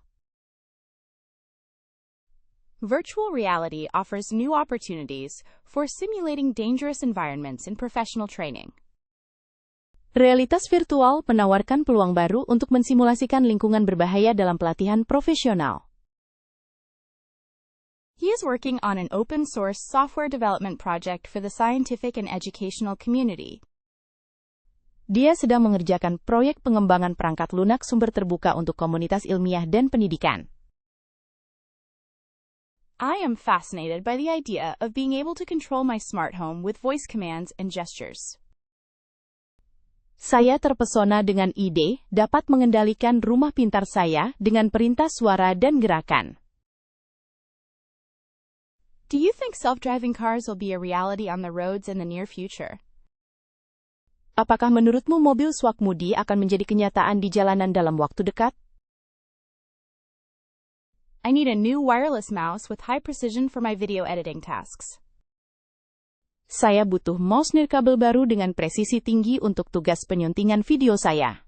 Virtual reality offers new opportunities for simulating dangerous environments in professional training. Realitas virtual menawarkan peluang baru untuk mensimulasikan lingkungan berbahaya dalam pelatihan profesional. He is working on an open-source software development project for the scientific and educational community. Dia sedang mengerjakan proyek pengembangan perangkat lunak sumber terbuka untuk komunitas ilmiah dan pendidikan. I am fascinated by the idea of being able to control my smart home with voice commands and gestures. Saya terpesona dengan ide dapat mengendalikan rumah pintar saya dengan perintah suara dan gerakan. Do you think self-driving cars will be a reality on the roads in the near future? Apakah menurutmu mobil swakmudi akan menjadi kenyataan di jalanan dalam waktu dekat? I need a new wireless mouse with high precision for my video editing tasks. Saya butuh mouse nirkabel baru dengan presisi tinggi untuk tugas penyuntingan video saya.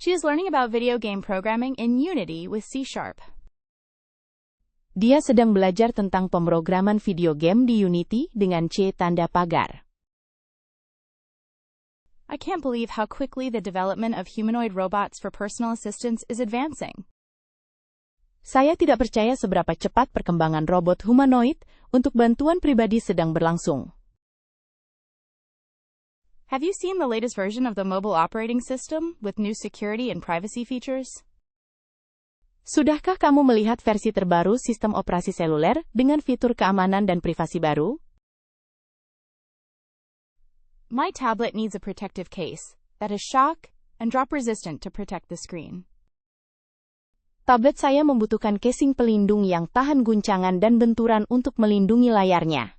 She is learning about video game programming in Unity with C#. Dia sedang belajar tentang pemrograman video game di Unity dengan C tanda pagar. I can't believe how quickly the development of humanoid robots for personal assistance is advancing. Saya tidak percaya seberapa cepat perkembangan robot humanoid untuk bantuan pribadi sedang berlangsung. Have you seen the latest version of the mobile operating system with new security and privacy features? Sudahkah kamu melihat versi terbaru sistem operasi seluler dengan fitur keamanan dan privasi baru? My tablet needs a protective case that is shock and drop resistant to protect the screen. Tablet saya membutuhkan casing pelindung yang tahan guncangan dan benturan untuk melindungi layarnya.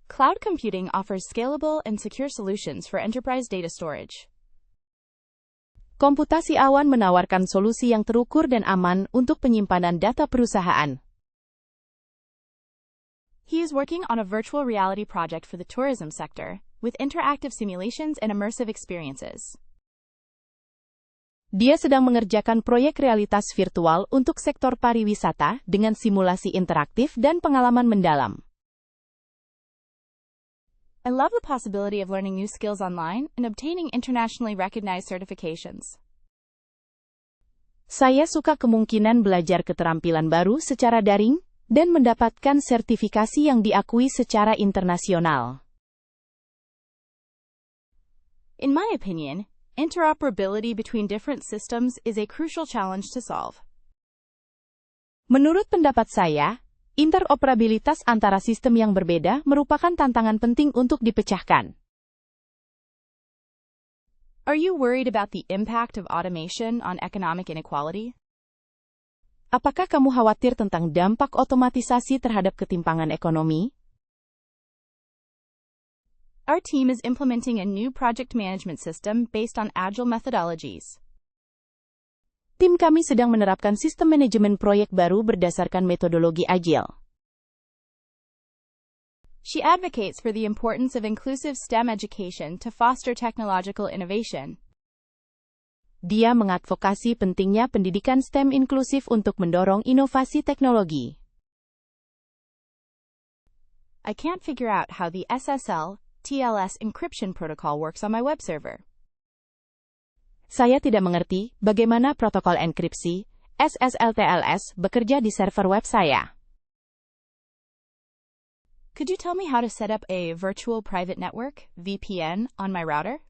Cloud computing offers scalable and secure solutions for enterprise data storage. Komputasi awan menawarkan solusi yang terukur dan aman untuk penyimpanan data perusahaan. He is working on a virtual reality project for the tourism sector, with interactive simulations and immersive experiences. Dia sedang mengerjakan proyek realitas virtual untuk sektor pariwisata dengan simulasi interaktif dan pengalaman mendalam. I love the possibility of learning new skills online and obtaining internationally recognized certifications. Saya suka kemungkinan belajar keterampilan baru secara daring dan mendapatkan sertifikasi yang diakui secara internasional. In my opinion, interoperability between different systems is a crucial challenge to solve. Menurut pendapat saya, interoperabilitas antara sistem yang berbeda merupakan tantangan penting untuk dipecahkan. Are you worried about the impact of automation on economic inequality? Apakah kamu khawatir tentang dampak otomatisasi terhadap ketimpangan ekonomi? Our team is implementing a new project management system based on agile methodologies. Tim kami sedang menerapkan sistem manajemen proyek baru berdasarkan metodologi agile. She advocates for the importance of inclusive STEM education to foster technological innovation. Dia mengadvokasi pentingnya pendidikan STEM inklusif untuk mendorong inovasi teknologi. I can't figure out how the SSL/TLS encryption protocol works on my web server. Saya tidak mengerti bagaimana protokol enkripsi SSL/TLS bekerja di server web saya. Could you tell me how to set up a virtual private network (VPN) on my router?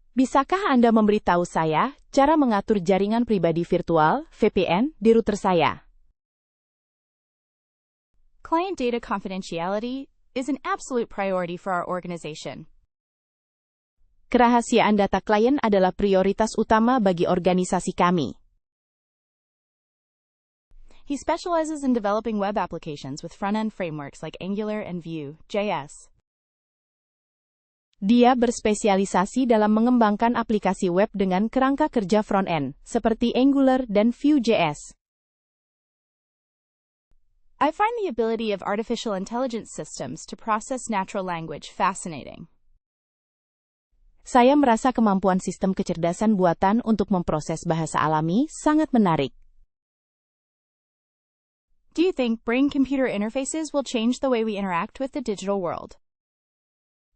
Bisakah Anda memberitahu saya cara mengatur jaringan pribadi virtual (VPN) di router saya? Client data confidentiality is an absolute priority for our organization. Kerahasiaan data klien adalah prioritas utama bagi organisasi kami. He specializes in developing web applications with front-end frameworks like Angular and Vue.js. Dia berspesialisasi dalam mengembangkan aplikasi web dengan kerangka kerja front-end, seperti Angular dan Vue.js. I find the ability of artificial intelligence systems to process natural language fascinating. Saya merasa kemampuan sistem kecerdasan buatan untuk memproses bahasa alami sangat menarik. Do you think brain-computer interfaces will change the way we interact with the digital world?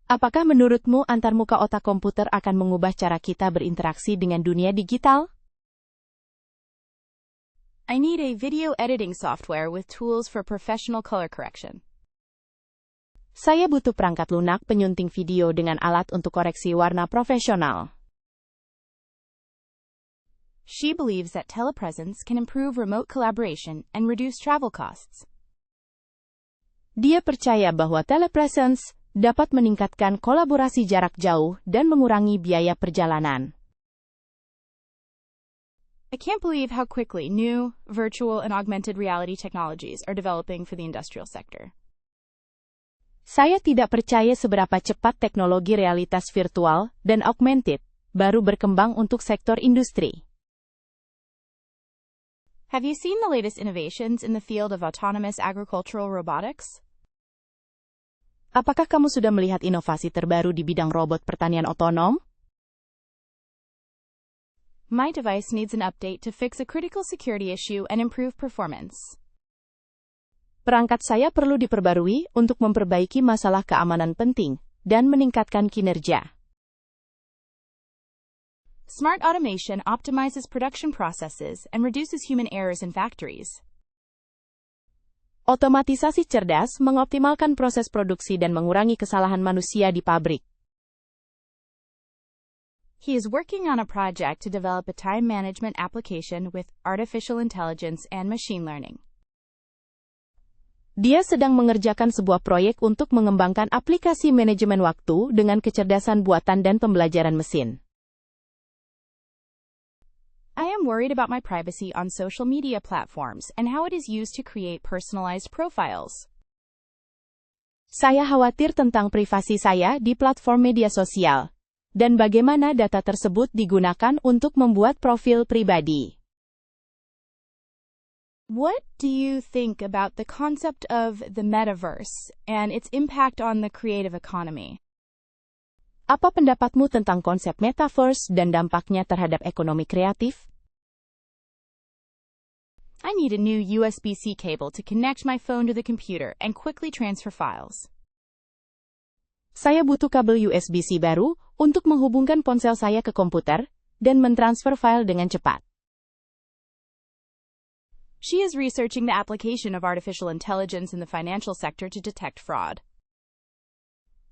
Apakah menurutmu antarmuka otak komputer akan mengubah cara kita berinteraksi dengan dunia digital? I need a video editing software with tools for professional color correction. Saya butuh perangkat lunak penyunting video dengan alat untuk koreksi warna profesional. She believes that telepresence can improve remote collaboration and reduce travel costs. Dia percaya bahwa telepresence dapat meningkatkan kolaborasi jarak jauh dan mengurangi biaya perjalanan. I can't believe how quickly new, virtual, and augmented reality technologies are developing for the industrial sector. Saya tidak percaya seberapa cepat teknologi realitas virtual dan augmented baru berkembang untuk sektor industri. Have you seen the latest innovations in the field of autonomous agricultural robotics? Apakah kamu sudah melihat inovasi terbaru di bidang robot pertanian otonom? My device needs an update to fix a critical security issue and improve performance. Perangkat saya perlu diperbarui untuk memperbaiki masalah keamanan penting dan meningkatkan kinerja. Smart automation optimizes production processes and reduces human errors in factories. Otomatisasi cerdas mengoptimalkan proses produksi dan mengurangi kesalahan manusia di pabrik. He is working on a project to develop a time management application with artificial intelligence and machine learning. Dia sedang mengerjakan sebuah proyek untuk mengembangkan aplikasi manajemen waktu dengan kecerdasan buatan dan pembelajaran mesin. I am worried about my privacy on social media platforms and how it is used to create personalized profiles. Saya khawatir tentang privasi saya di platform media sosial dan bagaimana data tersebut digunakan untuk membuat profil pribadi. What do you think about the concept of the metaverse and its impact on the creative economy? Apa pendapatmu tentang konsep metaverse dan dampaknya terhadap ekonomi kreatif? I need a new USB-C cable to connect my phone to the computer and quickly transfer files. Saya butuh kabel USB-C baru untuk menghubungkan ponsel saya ke komputer dan mentransfer file dengan cepat. She is researching the application of artificial intelligence in the financial sector to detect fraud.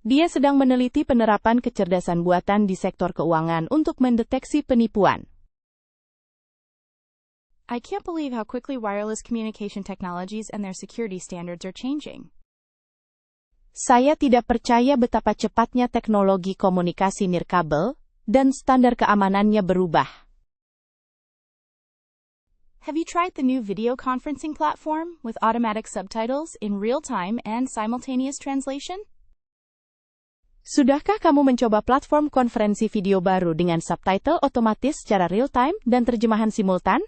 Dia sedang meneliti penerapan kecerdasan buatan di sektor keuangan untuk mendeteksi penipuan. I can't believe how quickly wireless communication technologies and their security standards are changing. Saya tidak percaya betapa cepatnya teknologi komunikasi nirkabel dan standar keamanannya berubah. Have you tried the new video conferencing platform with automatic subtitles in real time and simultaneous translation? Sudahkah kamu mencoba platform konferensi video baru dengan subtitle otomatis secara real-time dan terjemahan simultan?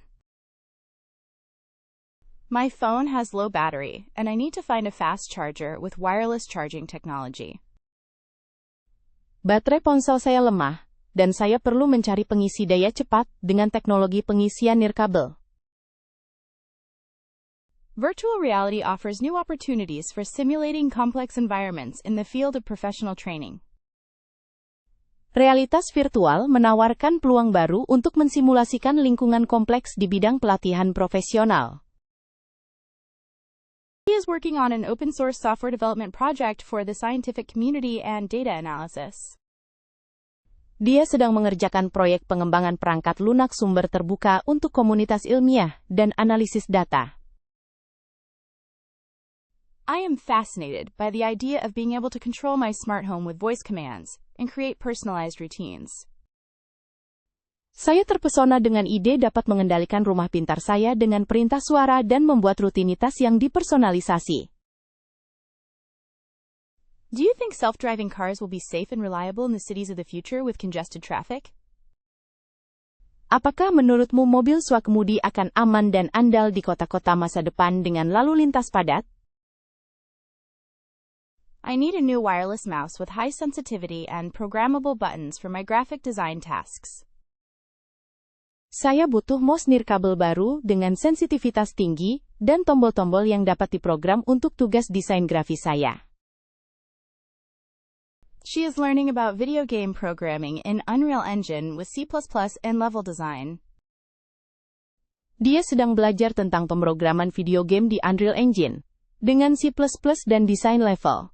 My phone has low battery, and I need to find a fast charger with wireless charging technology. Baterai ponsel saya lemah, dan saya perlu mencari pengisi daya cepat dengan teknologi pengisian nirkabel. Virtual reality offers new opportunities for simulating complex environments in the field of professional training. Realitas virtual menawarkan peluang baru untuk mensimulasikan lingkungan kompleks di bidang pelatihan profesional. He is working on an open-source software development project for the scientific community and data analysis. Dia sedang mengerjakan proyek pengembangan perangkat lunak sumber terbuka untuk komunitas ilmiah dan analisis data. I am fascinated by the idea of being able to control my smart home with voice commands and create personalized routines. Saya terpesona dengan ide dapat mengendalikan rumah pintar saya dengan perintah suara dan membuat rutinitas yang dipersonalisasi. Do you think self-driving cars will be safe and reliable in the cities of the future with congested traffic? Apakah menurutmu mobil swakemudi akan aman dan andal di kota-kota masa depan dengan lalu lintas padat? I need a new wireless mouse with high sensitivity and programmable buttons for my graphic design tasks. Saya butuh mouse nirkabel baru dengan sensitivitas tinggi dan tombol-tombol yang dapat diprogram untuk tugas desain grafis saya. She is learning about video game programming in Unreal Engine with C++ and level design. Dia sedang belajar tentang pemrograman video game di Unreal Engine dengan C++ dan desain level.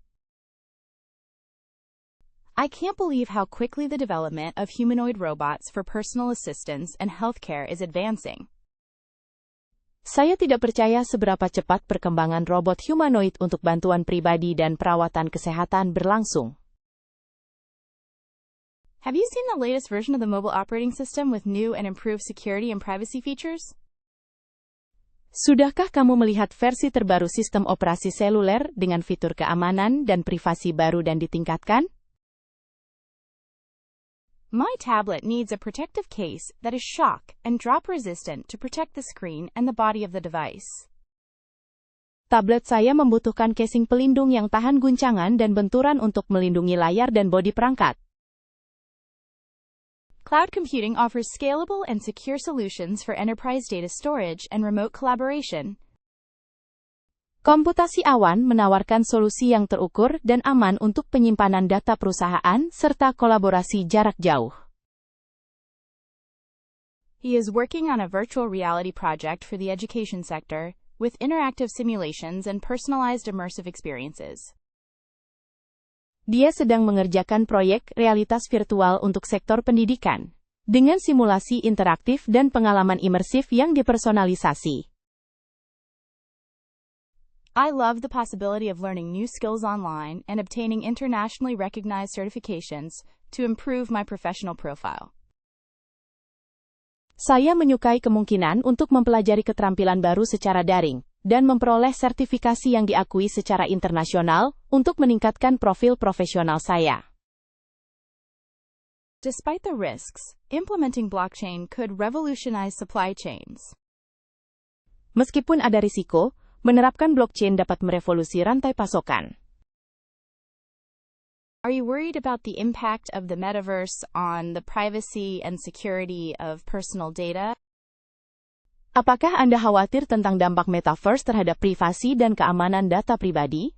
I can't believe how quickly the development of humanoid robots for personal assistance and healthcare is advancing. Saya tidak percaya seberapa cepat perkembangan robot humanoid untuk bantuan pribadi dan perawatan kesehatan berlangsung. Have you seen the latest version of the mobile operating system with new and improved security and privacy features? Sudahkah kamu melihat versi terbaru sistem operasi seluler dengan fitur keamanan dan privasi baru dan ditingkatkan? My tablet needs a protective case that is shock and drop resistant to protect the screen and the body of the device. Tablet saya membutuhkan casing pelindung yang tahan guncangan dan benturan untuk melindungi layar dan bodi perangkat. Cloud computing offers scalable and secure solutions for enterprise data storage and remote collaboration. Komputasi awan menawarkan solusi yang terukur dan aman untuk penyimpanan data perusahaan serta kolaborasi jarak jauh. He is working on a virtual reality project for the education sector, with interactive simulations and personalized immersive experiences. Dia sedang mengerjakan proyek realitas virtual untuk sektor pendidikan, dengan simulasi interaktif dan pengalaman imersif yang dipersonalisasi. I love the possibility of learning new skills online and obtaining internationally recognized certifications to improve my professional profile. Saya menyukai kemungkinan untuk mempelajari keterampilan baru secara daring dan memperoleh sertifikasi yang diakui secara internasional untuk meningkatkan profil profesional saya. Despite the risks, implementing blockchain could revolutionize supply chains. Meskipun ada risiko, menerapkan blockchain dapat merevolusi rantai pasokan. Are you worried about the impact of the metaverse on the privacy and security of personal data? Apakah Anda khawatir tentang dampak metaverse terhadap privasi dan keamanan data pribadi?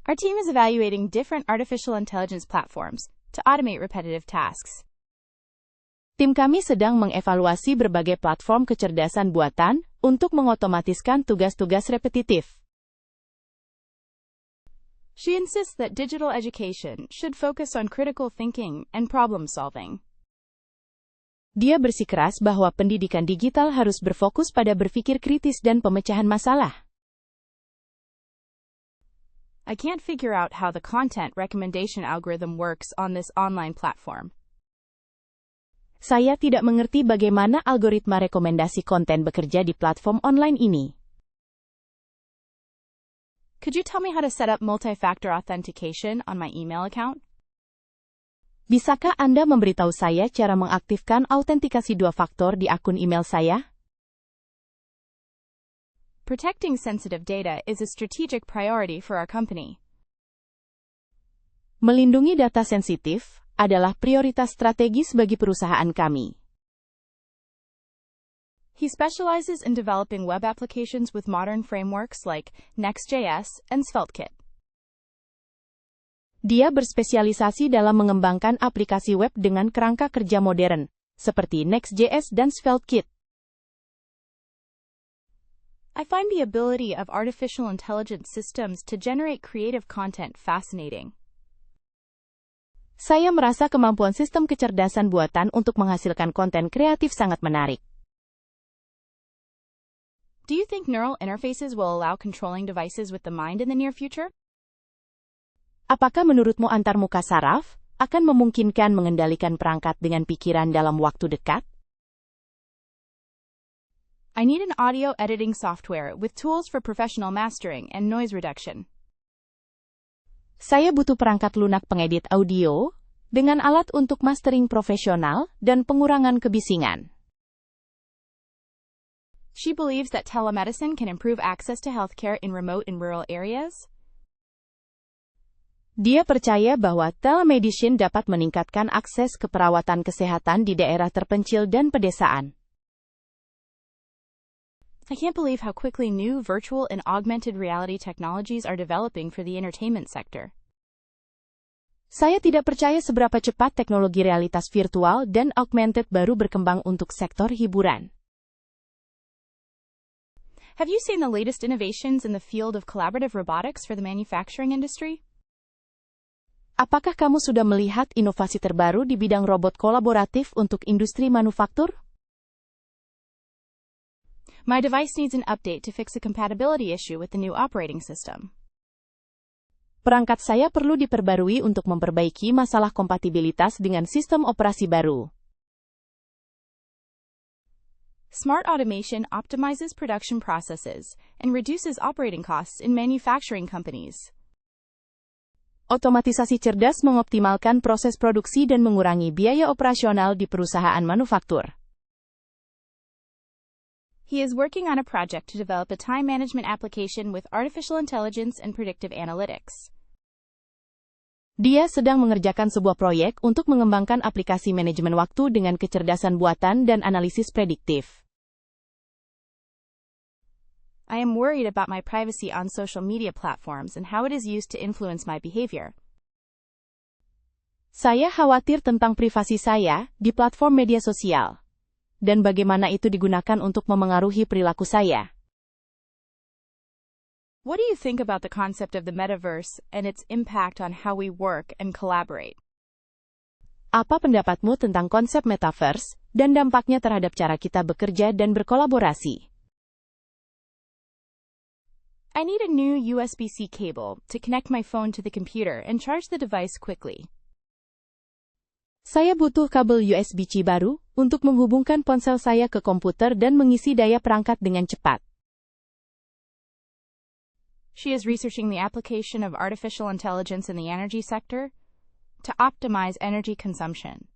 Our team is evaluating different artificial intelligence platforms to automate repetitive tasks. Tim kami sedang mengevaluasi berbagai platform kecerdasan buatan untuk mengotomatiskan tugas-tugas repetitif. She insists that digital education should focus on critical thinking and problem solving. Dia bersikeras bahwa pendidikan digital harus berfokus pada berpikir kritis dan pemecahan masalah. I can't figure out how the content recommendation algorithm works on this online platform. Saya tidak mengerti bagaimana algoritma rekomendasi konten bekerja di platform online ini. Could you tell me how to set up multi-factor authentication on my email account? Bisakah Anda memberitahu saya cara mengaktifkan autentikasi dua faktor di akun email saya? Protecting sensitive data is a strategic priority for our company. Melindungi data sensitif adalah prioritas strategis bagi perusahaan kami. He specializes in developing web applications with modern frameworks like Next.js and SvelteKit. Dia berspesialisasi dalam mengembangkan aplikasi web dengan kerangka kerja modern, seperti Next.js dan SvelteKit. I find the ability of artificial intelligence systems to generate creative content fascinating. Saya merasa kemampuan sistem kecerdasan buatan untuk menghasilkan konten kreatif sangat menarik. Do you think neural interfaces will allow controlling devices with the mind in the near future? Apakah menurutmu antarmuka saraf, akan memungkinkan mengendalikan perangkat dengan pikiran dalam waktu dekat? I need an audio editing software with tools for professional mastering and noise reduction. Saya butuh perangkat lunak pengedit audio dengan alat untuk mastering profesional dan pengurangan kebisingan. She believes that telemedicine can improve access to healthcare in remote and rural areas. Dia percaya bahwa telemedicine dapat meningkatkan akses ke perawatan kesehatan di daerah terpencil dan pedesaan. I can't believe how quickly new virtual and augmented reality technologies are developing for the entertainment sector. Saya tidak percaya seberapa cepat teknologi realitas virtual dan augmented baru berkembang untuk sektor hiburan. Have you seen the latest innovations in the field of collaborative robotics for the manufacturing industry? Apakah kamu sudah melihat inovasi terbaru di bidang robot kolaboratif untuk industri manufaktur? My device needs an update to fix a compatibility issue with the new operating system. Perangkat saya perlu diperbarui untuk memperbaiki masalah kompatibilitas dengan sistem operasi baru. Smart automation optimizes production processes and reduces operating costs in manufacturing companies. Otomatisasi cerdas mengoptimalkan proses produksi dan mengurangi biaya operasional di perusahaan manufaktur. He is working on a project to develop a time management application with artificial intelligence and predictive analytics. Dia sedang mengerjakan sebuah proyek untuk mengembangkan aplikasi manajemen waktu dengan kecerdasan buatan dan analisis prediktif. I am worried about my privacy on social media platforms and how it is used to influence my behavior. Saya khawatir tentang privasi saya di platform media sosial dan bagaimana itu digunakan untuk memengaruhi perilaku saya. What do you think about the concept of the metaverse and its impact on how we work and collaborate? Apa pendapatmu tentang konsep metaverse dan dampaknya terhadap cara kita bekerja dan berkolaborasi? I need a new USB-C cable to connect my phone to the computer and charge the device quickly. Saya butuh kabel USB-C baru untuk menghubungkan ponsel saya ke komputer dan mengisi daya perangkat dengan cepat. She is researching the application of artificial intelligence in the energy sector to optimize energy consumption.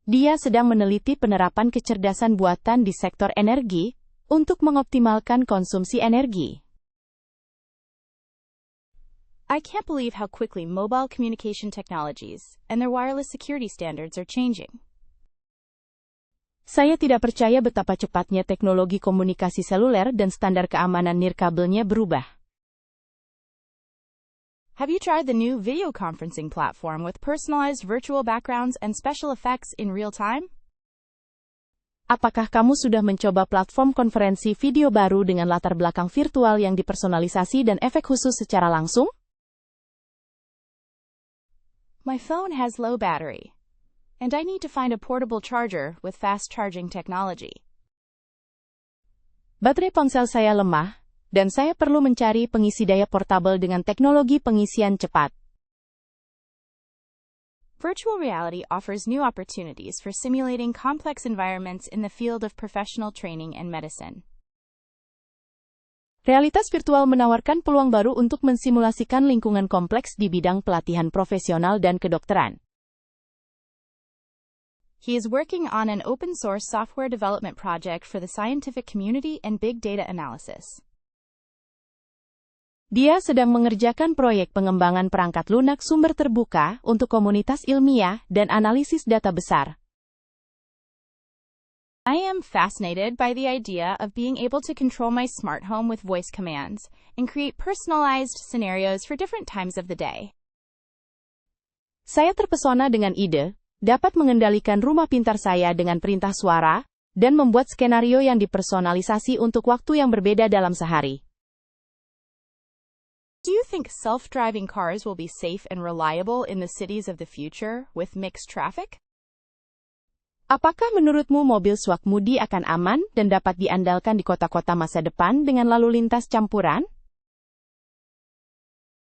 Dia sedang meneliti penerapan kecerdasan buatan di sektor energi untuk mengoptimalkan konsumsi energi. I can't believe how quickly mobile communication technologies and their wireless security standards are changing. Saya tidak percaya betapa cepatnya teknologi komunikasi seluler dan standar keamanan nirkabelnya berubah. Have you tried the new video conferencing platform with personalized virtual backgrounds and special effects in real time? Apakah kamu sudah mencoba platform konferensi video baru dengan latar belakang virtual yang dipersonalisasi dan efek khusus secara langsung? My phone has low battery, and I need to find a portable charger with fast charging technology. Baterai ponsel saya lemah, dan saya perlu mencari pengisi daya portabel dengan teknologi pengisian cepat. Virtual reality offers new opportunities for simulating complex environments in the field of professional training and medicine. Realitas virtual menawarkan peluang baru untuk mensimulasikan lingkungan kompleks di bidang pelatihan profesional dan kedokteran. He is working on an open-source software development project for the scientific community and big data analysis. Dia sedang mengerjakan proyek pengembangan perangkat lunak sumber terbuka untuk komunitas ilmiah dan analisis data besar. I am fascinated by the idea of being able to control my smart home with voice commands and create personalized scenarios for different times of the day. Saya terpesona dengan ide dapat mengendalikan rumah pintar saya dengan perintah suara dan membuat skenario yang dipersonalisasi untuk waktu yang berbeda dalam sehari. Do you think self-driving cars will be safe and reliable in the cities of the future with mixed traffic? Apakah menurutmu mobil swakmudi akan aman dan dapat diandalkan di kota-kota masa depan dengan lalu lintas campuran?